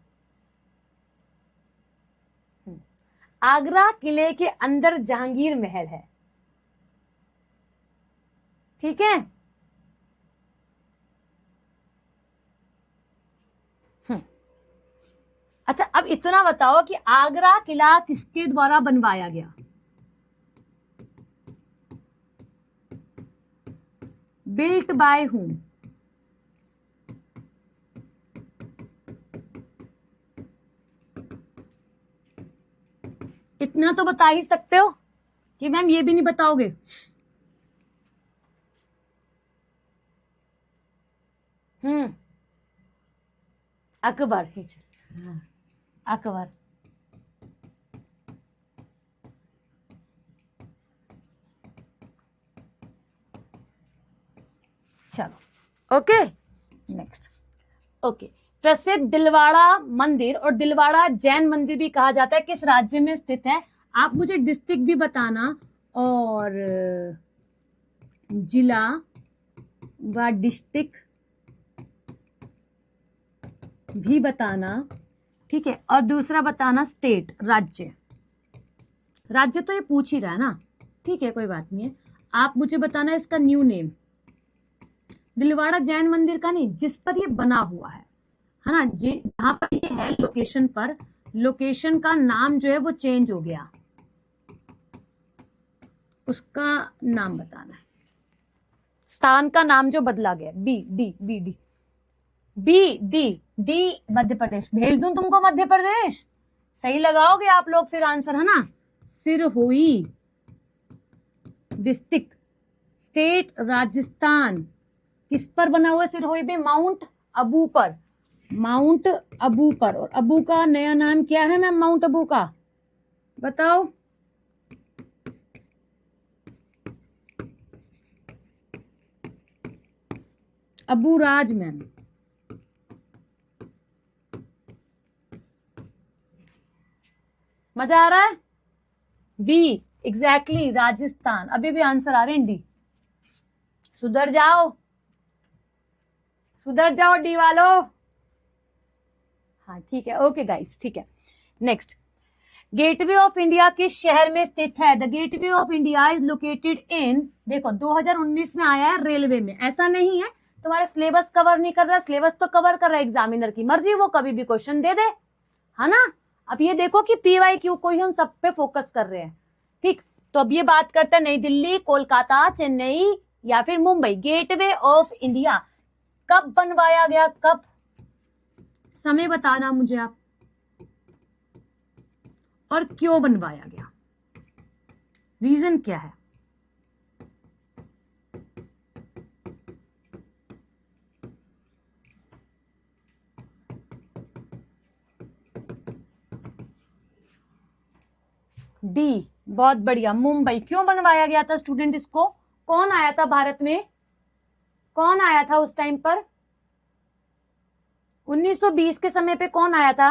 आगरा किले के अंदर जहांगीर महल है, ठीक है? अच्छा, अब इतना बताओ कि आगरा किला किसके द्वारा बनवाया गया? Built by whom? इतना तो बता ही सकते हो कि मैम ये भी नहीं बताओगे? अकबर, हाँ, अकबर। चलो, ओके, नेक्स्ट। ओके, प्रसिद्ध दिलवाड़ा मंदिर और दिलवाड़ा जैन मंदिर भी कहा जाता है किस राज्य में स्थित है? आप मुझे डिस्ट्रिक्ट भी बताना और जिला व डिस्ट्रिक्ट भी बताना, ठीक है, और दूसरा बताना स्टेट, राज्य। राज्य तो ये पूछ ही रहा है ना, ठीक है, कोई बात नहीं है। आप मुझे बताना इसका न्यू नेम, दिलवाड़ा जैन मंदिर का नहीं, जिस पर ये बना हुआ है ना, जहां पर ये है लोकेशन पर, लोकेशन का नाम जो है वो चेंज हो गया, उसका नाम बताना है, स्थान का नाम जो बदला गया। B D B D B D D Madhya Pradesh. भेज दूं तुमको मध्य प्रदेश? सही लगाओगे आप लोग फिर आंसर, है ना? सिरहुई डिस्ट्रिक्ट, स्टेट राजस्थान। किस पर बना हुआ है सिरहुई में? माउंट अबू पर, माउंट अबू पर। और अबू का नया नाम क्या है मैम माउंट अबू का? बताओ। अबू राज मैम। मजा आ रहा है? B exactly Rajasthan. अभी भी आंसर आ रहे हैं डी। सुधर जाओ, सुधर जाओ डी वालो। हाँ ठीक है, ओके गाइस, ठीक है। नेक्स्ट, गेटवे ऑफ इंडिया किस शहर में स्थित है? The gateway of India is located in, देखो 2019 में आया है रेलवे में, ऐसा नहीं है तुम्हारा सिलेबस कवर नहीं कर रहा, सिलेबस तो कवर कर रहा है, एग्जामिनर की मर्जी, वो कभी भी क्वेश्चन दे दे, है ना? अब ये देखो कि PYQ को ही हम सब पे फोकस कर रहे हैं, ठीक? तो अब ये बात करते हैं नई दिल्ली, कोलकाता, चेन्नई या फिर मुंबई। गेटवे ऑफ इंडिया कब बनवाया गया, कब? समय बताना मुझे आप, और क्यों बनवाया गया, रीजन क्या है? डी, बहुत बढ़िया, मुंबई। क्यों बनवाया गया था स्टूडेंट इसको? कौन आया था भारत में, कौन आया था उस टाइम पर? 1920 के समय पे कौन आया था?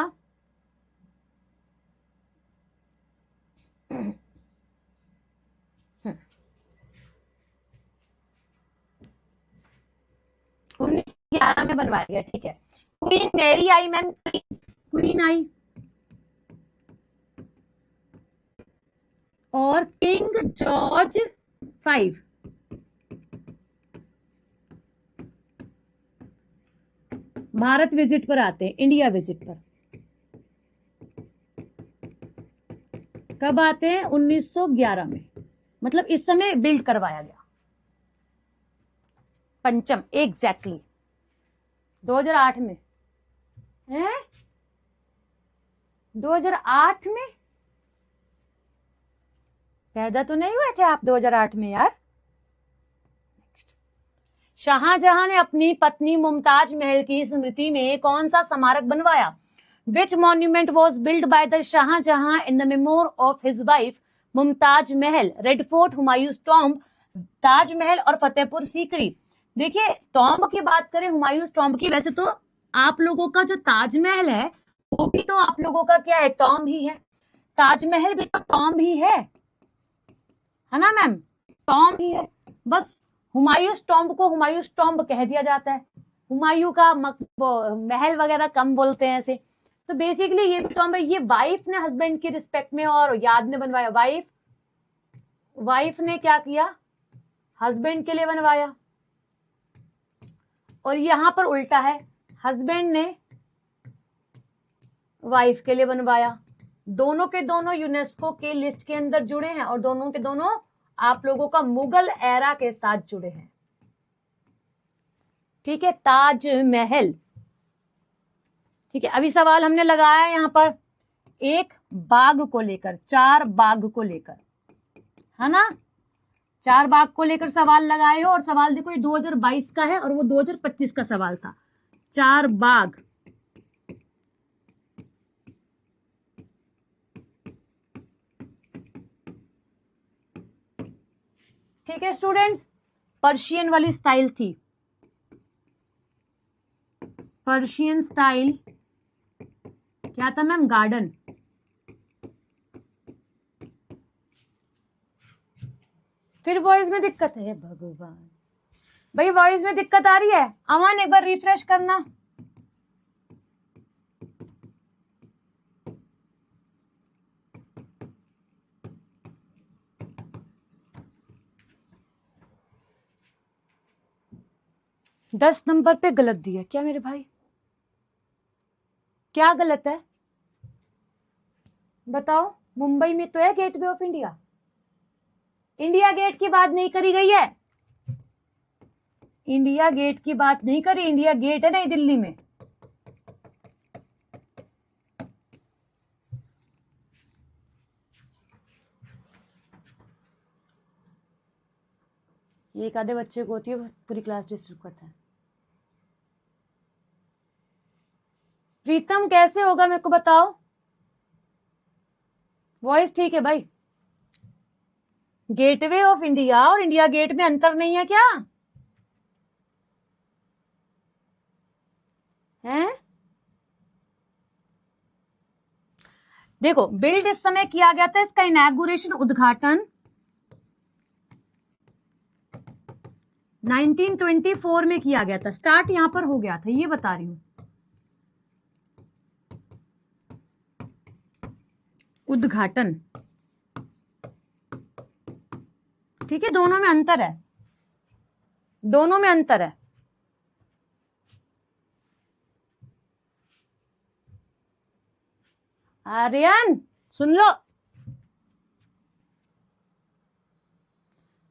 उन्नीस 11 में बनवाया गया, ठीक है। क्वीन मैरी आई मैम, क्वीन आई, और किंग जॉर्ज 5 भारत विजिट पर आते हैं, इंडिया विजिट पर कब आते हैं? 1911 में, मतलब इस समय बिल्ड करवाया गया। पंचम, एग्जैक्टली 2008 में है, 2008 में पैदा तो नहीं हुए थे आप 2008 में यार। शाहजहां ने अपनी पत्नी मुमताज महल की स्मृति में कौन सा स्मारक बनवाया? Which monument was build by the Shah Jahan in the memory of his wife Mumtaz Mahal? Red fort, Humayun's tomb, Taj Mahal और फतेहपुर सीकरी। देखिए टॉम्ब की बात करें, हुमायूंस टॉम्ब की, वैसे तो आप लोगों का जो ताजमहल है वो भी तो आप लोगों का क्या है, टॉम्ब ही है। ताजमहल भी तो टॉम्ब ही है ना मैम? टॉम्ब ही है, बस हुमायूंस टॉम्ब को हुमायूंस टॉम्ब कह दिया जाता है, हुमायूं का महल वगैरह कम बोलते हैं ऐसे। तो बेसिकली ये भी टॉम्ब है, ये वाइफ ने हस्बैंड की रिस्पेक्ट में और याद में बनवाया। वाइफ ने क्या किया, हस्बैंड के लिए बनवाया, और यहां पर उल्टा है, हस्बैंड ने वाइफ के लिए बनवाया। दोनों के दोनों यूनेस्को के लिस्ट के अंदर जुड़े हैं, और दोनों के दोनों आप लोगों का मुगल एरा के साथ जुड़े हैं, ठीक है। ताजमहल, ठीक है। अभी सवाल हमने लगाया यहां पर एक बाघ को लेकर, 4 बाघ को लेकर, है ना? 4 बाघ को लेकर सवाल लगाए हो, और सवाल देखो ये 2022 का है और वो 2025 का सवाल था। 4 बाघ, ठीक है स्टूडेंट्स। पर्शियन वाली स्टाइल थी, पर्शियन स्टाइल क्या था मैम? गार्डन। फिर वॉइस में दिक्कत है भगवान, भाई वॉइस में दिक्कत आ रही है। अमन एक बार रिफ्रेश करना। दस नंबर पे गलत दिया क्या मेरे भाई? क्या गलत है बताओ? मुंबई में तो है gateway of India. India gate की बात नहीं करी गई है, इंडिया गेट की बात नहीं करी। इंडिया गेट है नई दिल्ली में। ये एक आधे बच्चे को होती है, पूरी क्लास डिस्टर्ब करता है। प्रीतम कैसे होगा मेरे को बताओ? वॉइस ठीक है भाई? गेटवे ऑफ इंडिया और इंडिया गेट में अंतर नहीं है क्या? हैं? देखो बिल्ड इस समय किया गया था, इसका इनॉग्रेशन उद्घाटन 1924 में किया गया था। स्टार्ट यहां पर हो गया था, ये बता रही हूं। उद्घाटन, ठीक है, दोनों में अंतर है, दोनों में अंतर है। आर्यन सुन लो,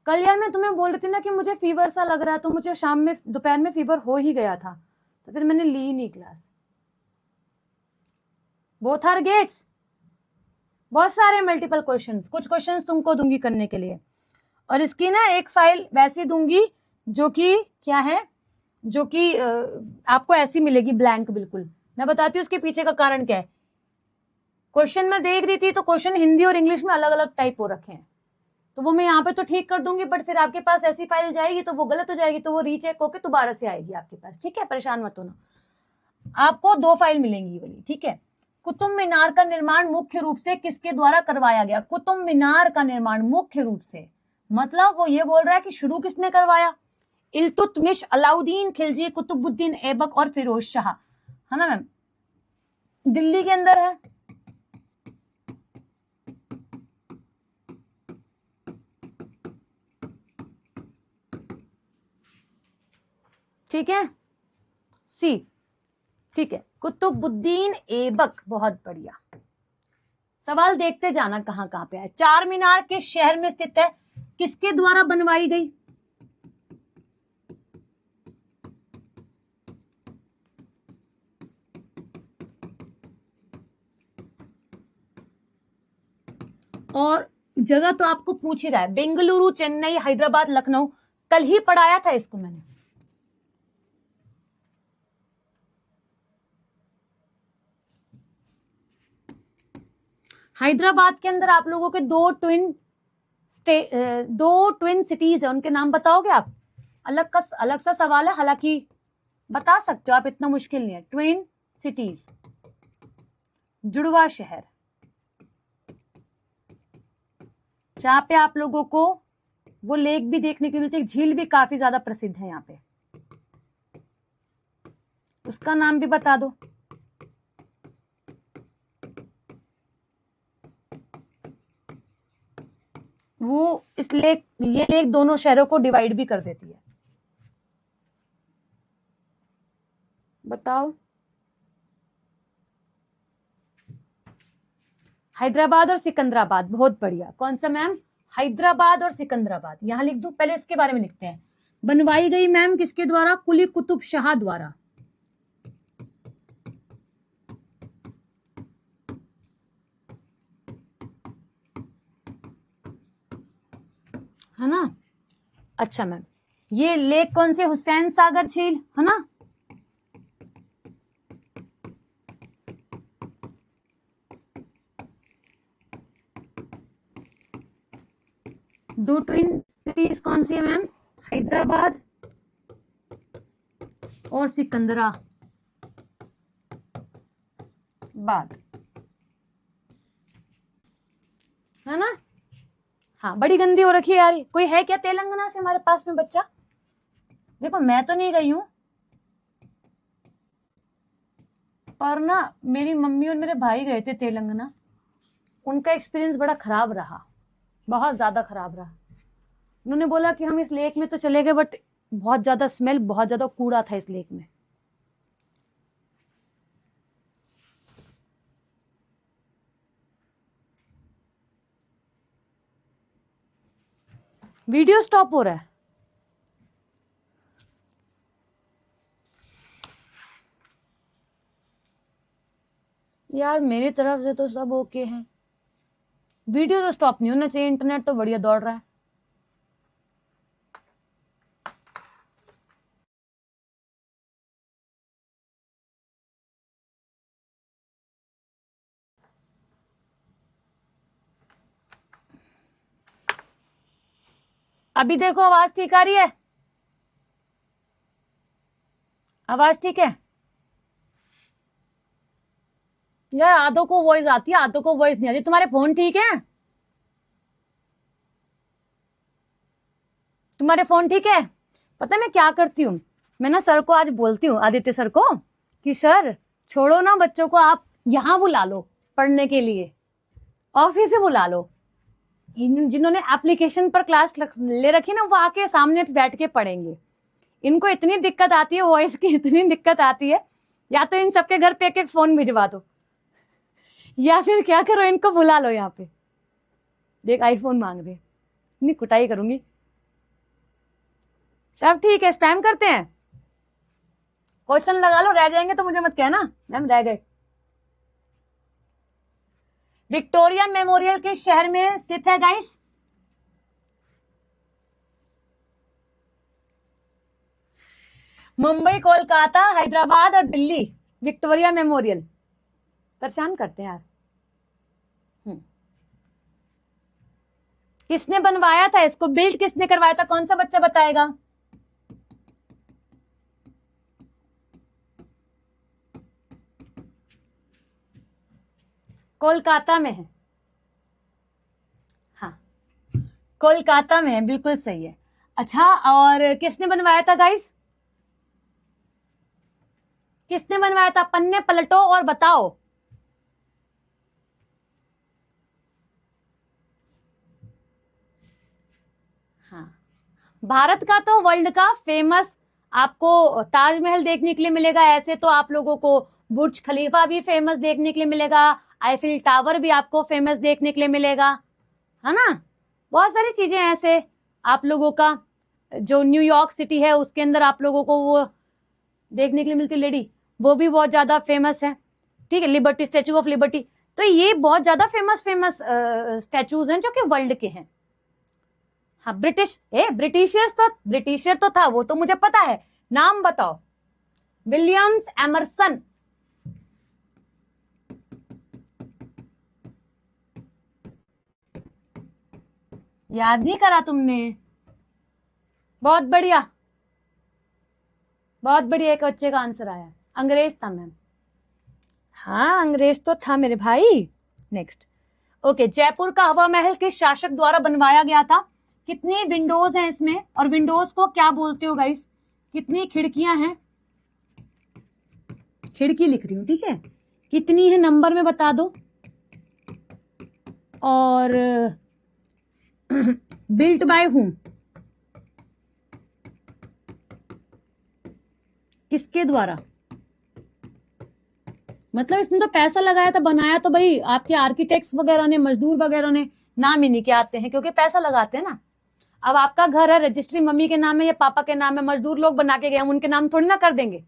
कल यार मैं तुम्हें बोल रही थी ना कि मुझे फीवर सा लग रहा है, तो मुझे शाम में दोपहर में फीवर हो ही गया था, तो फिर मैंने ली नहीं क्लास। बोथ आर गेट्स, बहुत सारे मल्टीपल क्वेश्चंस, कुछ क्वेश्चंस तुमको दूंगी करने के लिए, और इसकी ना एक फाइल वैसी दूंगी जो कि क्या है, जो कि आपको ऐसी मिलेगी ब्लैंक बिल्कुल। मैं बताती हूँ उसके पीछे का कारण क्या है। क्वेश्चन मैं देख रही थी तो क्वेश्चन हिंदी और इंग्लिश में अलग अलग टाइप हो रखे हैं, तो वो मैं यहाँ पे तो ठीक कर दूंगी, बट फिर आपके पास ऐसी फाइल जाएगी तो वो गलत हो जाएगी, तो वो रीचेक होकर दोबारा से आएगी आपके पास। ठीक है, परेशान मत होना। आपको दो फाइल मिलेंगी वाली, ठीक है। कुतुब मीनार का निर्माण मुख्य रूप से किसके द्वारा करवाया गया? कुतुब मीनार का निर्माण मुख्य रूप से, मतलब वो ये बोल रहा है कि शुरू किसने करवाया? इल्तुतमिश, अलाउद्दीन खिलजी, कुतुबुद्दीन ऐबक और फिरोज शाह, है ना मैम? दिल्ली के अंदर है। ठीक है, सी, ठीक है, कुतुबुद्दीन ऐबक, बहुत बढ़िया। सवाल देखते जाना कहां कहां पे है। चार मीनार किस शहर में स्थित है? किसके द्वारा बनवाई गई? और जगह तो आपको पूछ ही रहा है, बेंगलुरु, चेन्नई, हैदराबाद, लखनऊ। कल ही पढ़ाया था इसको मैंने। हैदराबाद के अंदर आप लोगों के दो ट्विन सिटीज है, उनके नाम बताओगे आप? अलग सा सवाल है, हालांकि बता सकते हो आप, इतना मुश्किल नहीं है। ट्विन सिटीज, जुड़वा शहर, जहां पे आप लोगों को वो लेक भी देखने के लिए मिलती है, झील भी काफी ज्यादा प्रसिद्ध है यहाँ पे, उसका नाम भी बता दो। वो इस लेक, ये लेक दोनों शहरों को डिवाइड भी कर देती है। बताओ। हैदराबाद और सिकंदराबाद, बहुत बढ़िया। कौन सा मैम? हैदराबाद और सिकंदराबाद। यहां लिख दूं? पहले इसके बारे में लिखते हैं। बनवाई गई मैम किसके द्वारा? कुली कुतुब शाह द्वारा। है ना? अच्छा मैम, ये लेक कौन से? हुसैन सागर झील, है ना? दो ट्विन सिटीज कौन सी है मैम? हैदराबाद और सिकंदरा। बाद, है ना? हाँ, बड़ी गंदी हो रखी है यार। कोई है क्या तेलंगाना से हमारे पास में बच्चा? देखो मैं तो नहीं गई हूं, पर ना मेरी मम्मी और मेरे भाई गए थे तेलंगाना। उनका एक्सपीरियंस बड़ा खराब रहा, बहुत ज्यादा खराब रहा। उन्होंने बोला कि हम इस लेक में तो चले गए, बट बहुत ज्यादा स्मेल, बहुत ज्यादा कूड़ा था इस लेक में। वीडियो स्टॉप हो रहा है। यार मेरी तरफ से तो सब ओके है, वीडियो तो स्टॉप नहीं होना चाहिए, इंटरनेट तो बढ़िया दौड़ रहा है। अभी देखो आवाज ठीक आ रही है? आवाज ठीक है? यार आधों को वॉइस आती है, आधों को वॉइस नहीं आती। तुम्हारे फोन ठीक है? तुम्हारे फोन ठीक है? पता है मैं क्या करती हूँ, मैं ना सर को आज बोलती हूँ, आदित्य सर को, कि सर छोड़ो ना बच्चों को, आप यहाँ बुला लो पढ़ने के लिए, ऑफिस से बुला लो। जिन्होंने एप्लीकेशन पर क्लास ले रखी ना, वो आके सामने बैठ के पढ़ेंगे। इनको इतनी दिक्कत आती है, वॉइस की इतनी दिक्कत आती है, या तो इन सबके घर पे एक फोन भिजवा दो, या फिर क्या करो, इनको बुला लो यहाँ पे। देख आईफोन मांग रहे, इतनी कुटाई करूंगी। सब ठीक है, स्पैम करते हैं। क्वेश्चन लगा लो, रह जाएंगे तो मुझे मत कहना मैम रह गए। विक्टोरिया मेमोरियल किस शहर में स्थित है गाइस? मुंबई, कोलकाता, हैदराबाद और दिल्ली। Victoria memorial. परेशान करते हैं यार। किसने बनवाया था इसको, बिल्ड किसने करवाया था? कौन सा बच्चा बताएगा? कोलकाता में है। हाँ, कोलकाता में है, बिल्कुल सही है। अच्छा, और किसने बनवाया था गाइस? किसने बनवाया था? पन्ने पलटो और बताओ। हाँ, भारत का तो वर्ल्ड का फेमस आपको ताजमहल देखने के लिए मिलेगा, ऐसे तो आप लोगों को बुर्ज खलीफा भी फेमस देखने के लिए मिलेगा, आईफिल टावर भी आपको फेमस देखने के लिए मिलेगा, है ना? बहुत सारी चीजें ऐसे आप लोगों का, जो न्यूयॉर्क सिटी है उसके अंदर आप लोगों को वो देखने के लिए मिलती लेडी, वो भी बहुत ज्यादा फेमस है। ठीक है, लिबर्टी, स्टेच्यू ऑफ लिबर्टी, तो ये बहुत ज्यादा फेमस फेमस स्टैचूज हैं जो कि वर्ल्ड के हैं। हाँ, ब्रिटिशियर तो था, वो तो मुझे पता है। नाम बताओ। Williams Emerson. याद नहीं करा तुमने? बहुत बढ़िया, बहुत बढ़िया, एक बच्चे का आंसर आया। अंग्रेज था मैम। हाँ, अंग्रेज तो था मेरे भाई। नेक्स्ट। ओके, जयपुर का हवा महल किस शासक द्वारा बनवाया गया था? कितनी विंडोज हैं इसमें, और विंडोज को क्या बोलते हो गाइस? कितनी खिड़कियां हैं? खिड़की लिख रही हूं, ठीक है? कितनी है नंबर में बता दो। और बिल्ट बाय हूं, किसके द्वारा? मतलब इसमें तो पैसा लगाया था, बनाया तो भाई आपके आर्किटेक्ट्स वगैरह ने, मजदूर वगैरह ने। नाम ही नहीं के आते हैं, क्योंकि पैसा लगाते हैं ना। अब आपका घर है, रजिस्ट्री मम्मी के नाम है या पापा के नाम है, मजदूर लोग बना के गए, हम उनके नाम थोड़ी ना कर देंगे।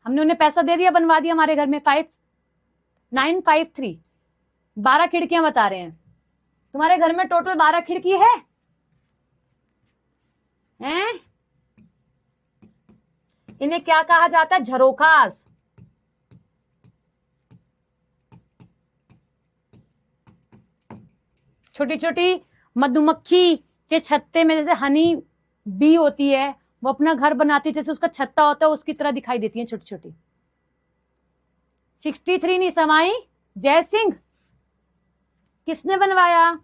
हमने उन्हें पैसा दे दिया, बनवा दिया हमारे घर में। 5953 12 खिड़कियां बता रहे हैं। तुम्हारे घर में टोटल 12 खिड़की है? हैं? इन्हें क्या कहा जाता है? झरोखास। छोटी छोटी मधुमक्खी के छत्ते में जैसे हनी बी होती है, वो अपना घर बनाती है, जैसे उसका छत्ता होता है उसकी तरह दिखाई देती है, छोटी छोटी। 63 नहीं, समाई जय सिंह किसने बनवाया?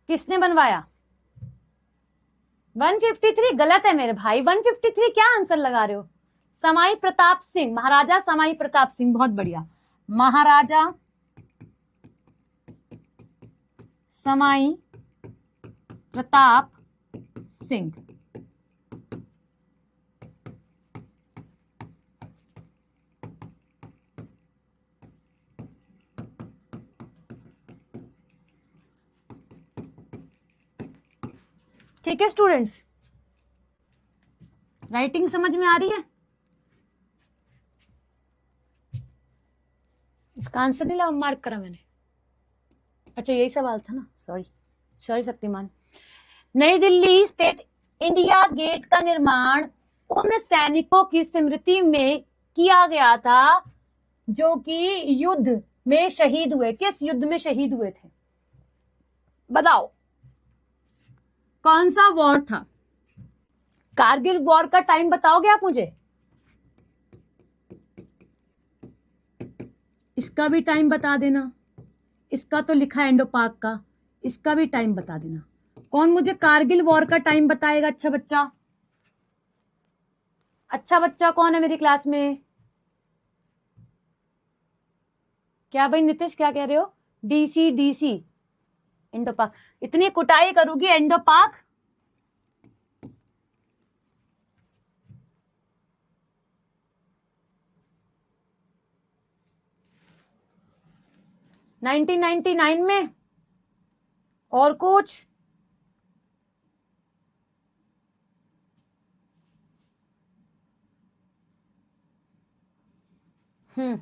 किसने बनवाया? 153 गलत है मेरे भाई, 153 क्या आंसर लगा रहे हो? समाई प्रताप सिंह, महाराजा समाई प्रताप सिंह, बहुत बढ़िया, महाराजा समाई प्रताप सिंह। ठीक है स्टूडेंट्स, राइटिंग समझ में आ रही है? इसका आंसर नहीं मार्क करा मैंने, अच्छा यही सवाल था ना, सॉरी सॉरी शक्तिमान। नई दिल्ली स्थित इंडिया गेट का निर्माण उन सैनिकों की स्मृति में किया गया था जो कि युद्ध में शहीद हुए। किस युद्ध में शहीद हुए थे बताओ, कौन सा वॉर था? कारगिल वॉर का टाइम बताओगे आप मुझे? इसका भी टाइम बता देना, इसका तो लिखा है इंडो पाक का, इसका भी टाइम बता देना। कौन मुझे कारगिल वॉर का टाइम बताएगा? अच्छा बच्चा, अच्छा बच्चा कौन है मेरी क्लास में? क्या भाई नितिश क्या कह रहे हो? डीसी डीसी इंडो पाक, इतनी कुटाई करूंगी इंडो पाक। नाइनटीन 99 में और कुछ? हम्म,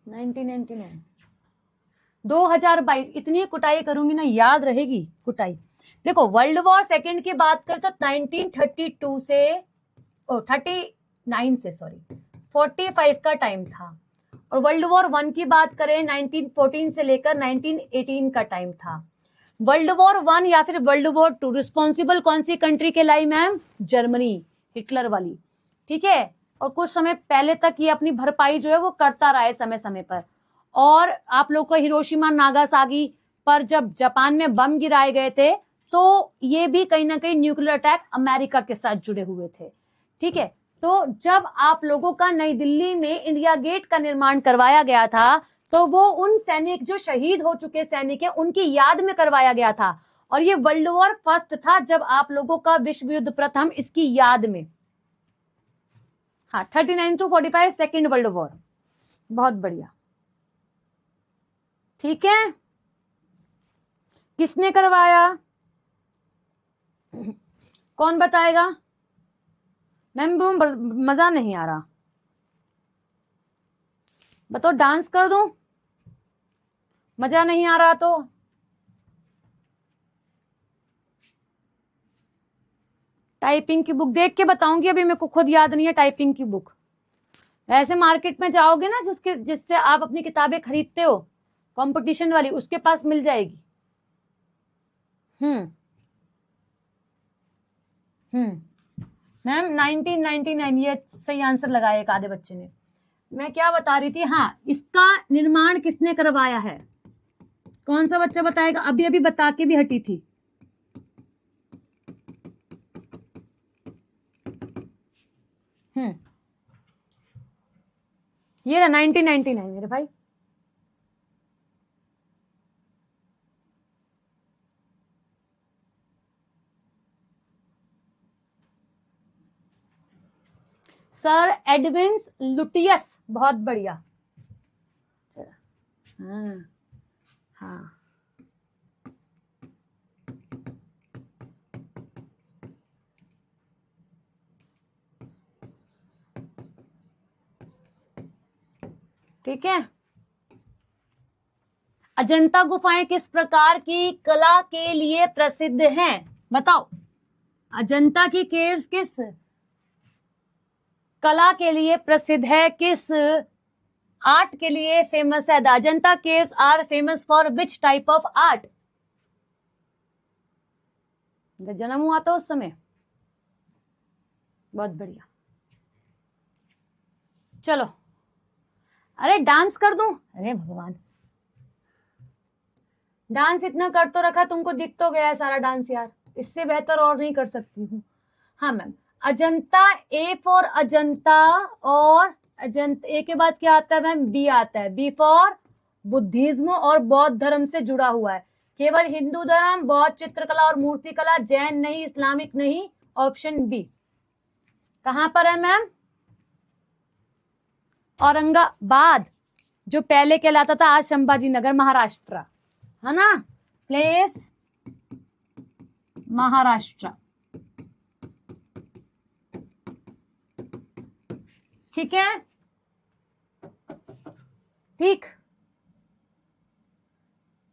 नाइनटीन 99, 2022, इतनी कुटाई करूंगी ना, याद रहेगी कुटाई। देखो वर्ल्ड वॉर सेकेंड की बात करें तो 1932 से 39 से सॉरी 45 का टाइम था, और वर्ल्ड वॉर वन की बात करें 1914 से लेकर 1918 का टाइम था। वर्ल्ड वॉर वन या फिर वर्ल्ड वॉर टू रिस्पॉन्सिबल कौन सी कंट्री कहलाई मैम? जर्मनी, हिटलर वाली, ठीक है। और कुछ समय पहले तक ये अपनी भरपाई जो है वो करता रहा है समय समय पर। और आप लोग को हिरोशिमा नागासाकी पर जब जापान में बम गिराए गए थे तो ये भी कहीं ना कहीं न्यूक्लियर अटैक अमेरिका के साथ जुड़े हुए थे, ठीक है। तो जब आप लोगों का नई दिल्ली में इंडिया गेट का निर्माण करवाया गया था तो वो उन सैनिक जो शहीद हो चुके सैनिक है उनकी याद में करवाया गया था, और ये वर्ल्ड वॉर फर्स्ट था जब आप लोगों का विश्व युद्ध प्रथम इसकी याद में। हाँ 39 to 45 सेकेंड वर्ल्ड वॉर, बहुत बढ़िया, ठीक है। किसने करवाया? कौन बताएगा? मैम मजा नहीं आ रहा, बताओ डांस कर दूं? मजा नहीं आ रहा तो टाइपिंग की बुक देख के बताऊंगी, अभी मेरे को खुद याद नहीं है टाइपिंग की बुक। ऐसे मार्केट में जाओगे ना जिससे आप अपनी किताबें खरीदते हो कंपटीशन वाली, उसके पास मिल जाएगी। मैम 1999 ये सही आंसर लगाया एक आधे बच्चे ने। मैं क्या बता रही थी, हाँ इसका निर्माण किसने करवाया है? कौन सा बच्चा बताएगा? अभी अभी बता के भी हटी थी। ये रहा 1999 मेरे भाई। सर एडविंस लुटियस, बहुत बढ़िया। हाँ हाँ ठीक है। अजंता गुफाएं किस प्रकार की कला के लिए प्रसिद्ध हैं बताओ? अजंता की केव्स किस कला के लिए प्रसिद्ध है? किस आर्ट के लिए फेमस है। The Ajanta caves are famous for which type of art? जन्म हुआ था उस समय। बहुत बढ़िया। चलो, अरे डांस कर दूं? अरे भगवान, डांस इतना कर तो रखा, तुमको दिख तो गया है सारा डांस यार, इससे बेहतर और नहीं कर सकती हूँ। हाँ ma'am, Ajanta, A for Ajanta, और अजंता ए के बाद क्या आता है मैम? बी आता है। बी फॉर बुद्धिज्म और बौद्ध धर्म से जुड़ा हुआ है। केवल हिंदू धर्म, बौद्ध चित्रकला और मूर्तिकला, जैन नहीं, इस्लामिक नहीं। Option B. कहां पर है मैम? औरंगाबाद, जो पहले कहलाता था आज संभाजी नगर, महाराष्ट्र, है ना? प्लेस महाराष्ट्र। ठीक है, ठीक,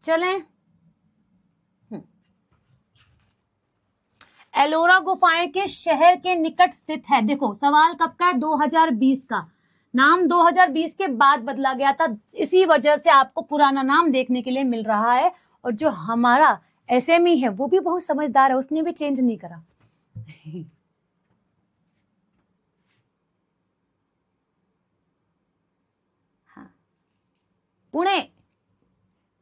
चलें। एलोरा गुफाएं के शहर के निकट स्थित है। देखो सवाल कब का है? 2020 का। नाम 2020 के बाद बदला गया था, इसी वजह से आपको पुराना नाम देखने के लिए मिल रहा है। और जो हमारा एसएमई है वो भी बहुत समझदार है, उसने भी चेंज नहीं करा। हाँ, पुणे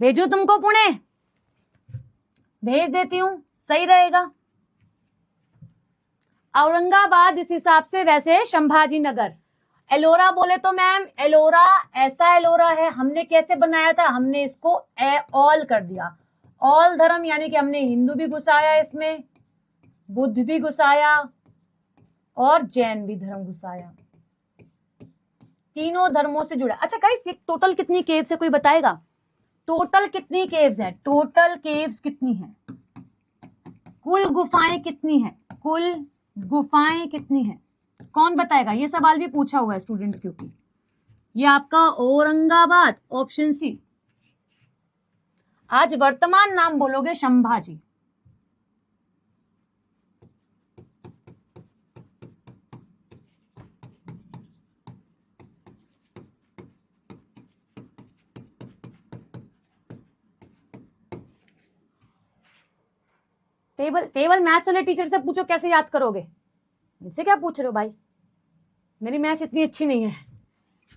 भेजू तुमको? पुणे भेज देती हूं, सही रहेगा। औरंगाबाद इस हिसाब से, वैसे संभाजी नगर। एलोरा बोले तो मैम, एलोरा ऐसा एलोरा है, हमने कैसे बनाया था? हमने इसको ऑल कर दिया। ऑल धर्म यानी कि हमने हिंदू भी घुसाया इसमें, बुद्ध भी घुसाया और जैन भी धर्म घुसाया, तीनों धर्मों से जुड़ा। अच्छा गाइस, टोटल कितनी केव्स है, कोई बताएगा? टोटल कितनी केव्स है? टोटल केव्स कितनी है? कुल गुफाएं कितनी है? कुल गुफाएं कितनी है? कौन बताएगा? ये सवाल भी पूछा हुआ है स्टूडेंट्स के ऊपर। ये आपका औरंगाबाद, ऑप्शन सी। आज वर्तमान नाम बोलोगे संभाजी। टेबल मैथ्स वाले टीचर से पूछो, कैसे याद करोगे? मुझसे क्या पूछ रहे हो भाई, मेरी मैथ्स इतनी अच्छी नहीं है।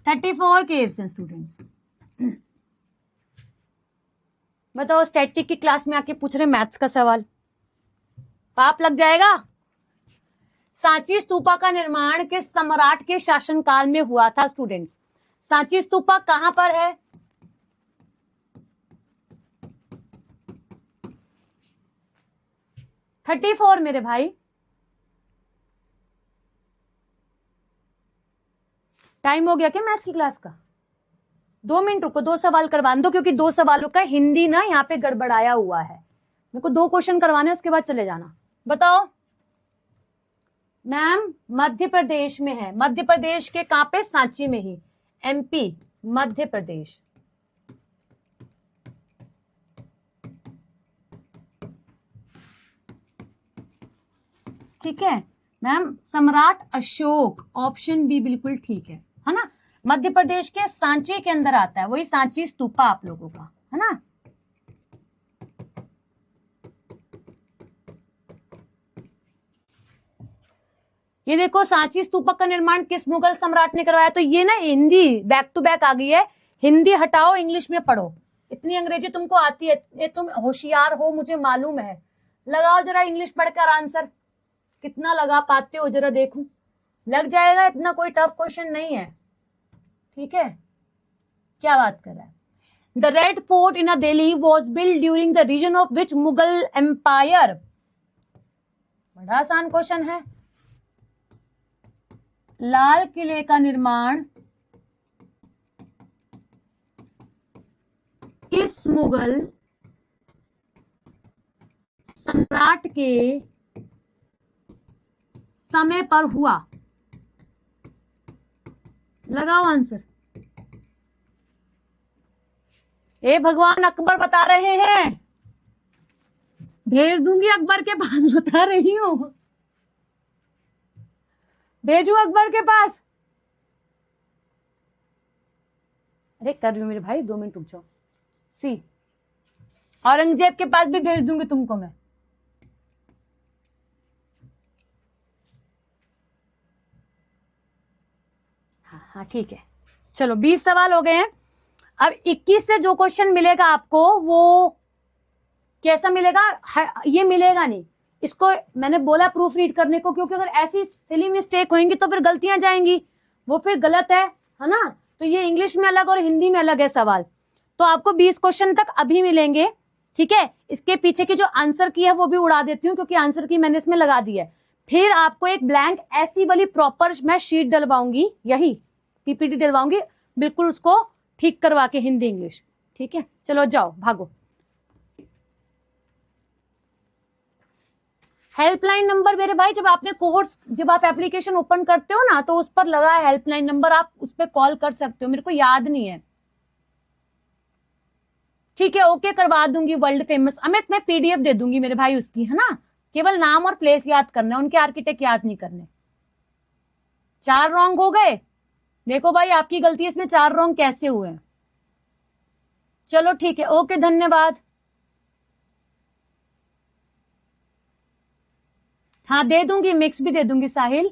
34 केव्स हैं स्टूडेंट्स। बताओ, स्टैटिक की क्लास में आके पूछ रहे मैथ्स का सवाल, पाप लग जाएगा। सांची स्तूपा का निर्माण किस सम्राट के शासनकाल में हुआ था स्टूडेंट्स? सांची स्तूपा कहां पर है? थर्टी 34 मेरे भाई। टाइम हो गया क्या मैथ्स की क्लास का? 2 मिनट रुको, 2 सवाल करवा दो, क्योंकि 2 सवालों का हिंदी ना यहाँ पे गड़बड़ाया हुआ है। मेरे को 2 क्वेश्चन करवाने, उसके बाद चले जाना। बताओ मैम, मध्य प्रदेश में है। मध्य प्रदेश के कहां पे? सांची में ही। एमपी, मध्य प्रदेश। ठीक है मैम, सम्राट अशोक, ऑप्शन बी बिल्कुल ठीक है ना? मध्य प्रदेश के सांची के अंदर आता है, वही सांची स्तूपा आप लोगों का, है ना? ये देखो, सांची स्तूपा का निर्माण किस मुगल सम्राट ने करवाया? तो ये ना हिंदी बैक टू बैक आ गई है, हिंदी हटाओ, इंग्लिश में पढ़ो। इतनी अंग्रेजी तुमको आती है, ये तुम होशियार हो, मुझे मालूम है। लगाओ जरा इंग्लिश पढ़कर आंसर, कितना लगा पाते हो जरा देखूं। लग जाएगा, इतना कोई टफ क्वेश्चन नहीं है। ठीक है, क्या बात कर रहा है? The red fort in Delhi was build during the reason of which Mughal empire? बड़ा आसान क्वेश्चन है। लाल किले का निर्माण किस मुगल सम्राट के समय पर हुआ? लगाओ आंसर। ए भगवान, अकबर बता रहे हैं, भेज दूंगी अकबर के पास, बता रही हूं, भेजू अकबर के पास। अरे कर रही हूँ मेरे भाई, 2 मिनट रुक जाओ। सी, औरंगजेब के पास भी भेज दूंगी तुमको मैं। हाँ हाँ ठीक है, चलो 20 सवाल हो गए हैं। अब 21 से जो क्वेश्चन मिलेगा आपको वो कैसा मिलेगा, ये मिलेगा नहीं। इसको मैंने बोला प्रूफ रीड करने को, क्योंकि अगर ऐसी सिली मिस्टेक होंगी तो फिर गलतियां जाएंगी, वो फिर गलत है ना। तो ये इंग्लिश में अलग और हिंदी में अलग है सवाल। तो आपको 20 क्वेश्चन तक अभी मिलेंगे, ठीक है। इसके पीछे की जो आंसर की है वो भी उड़ा देती हूँ, क्योंकि आंसर की मैंने इसमें लगा दी है। फिर आपको एक ब्लैंक ऐसी वाली प्रॉपर मैं शीट डलवाऊंगी, यही पीपीटी डलवाऊंगी, बिल्कुल उसको ठीक करवा के हिंदी इंग्लिश, ठीक है। चलो जाओ भागो। हेल्पलाइन नंबर मेरे भाई, जब आपने कोर्स, जब आप एप्लीकेशन ओपन करते हो ना तो उस पर लगा है हेल्पलाइन नंबर, आप उस पर कॉल कर सकते हो, मेरे को याद नहीं है, ठीक है। ओके करवा दूंगी, वर्ल्ड फेमस अमित, मैं पीडीएफ दे दूंगी मेरे भाई उसकी, है ना। केवल नाम और प्लेस याद करना है, उनके आर्किटेक्ट याद नहीं करने। 4 रॉन्ग हो गए, देखो भाई आपकी गलती है, इसमें 4 रॉन्ग कैसे हुए हैं। चलो ठीक है, ओके धन्यवाद। हाँ दे दूंगी, मिक्स भी दे दूंगी साहिल।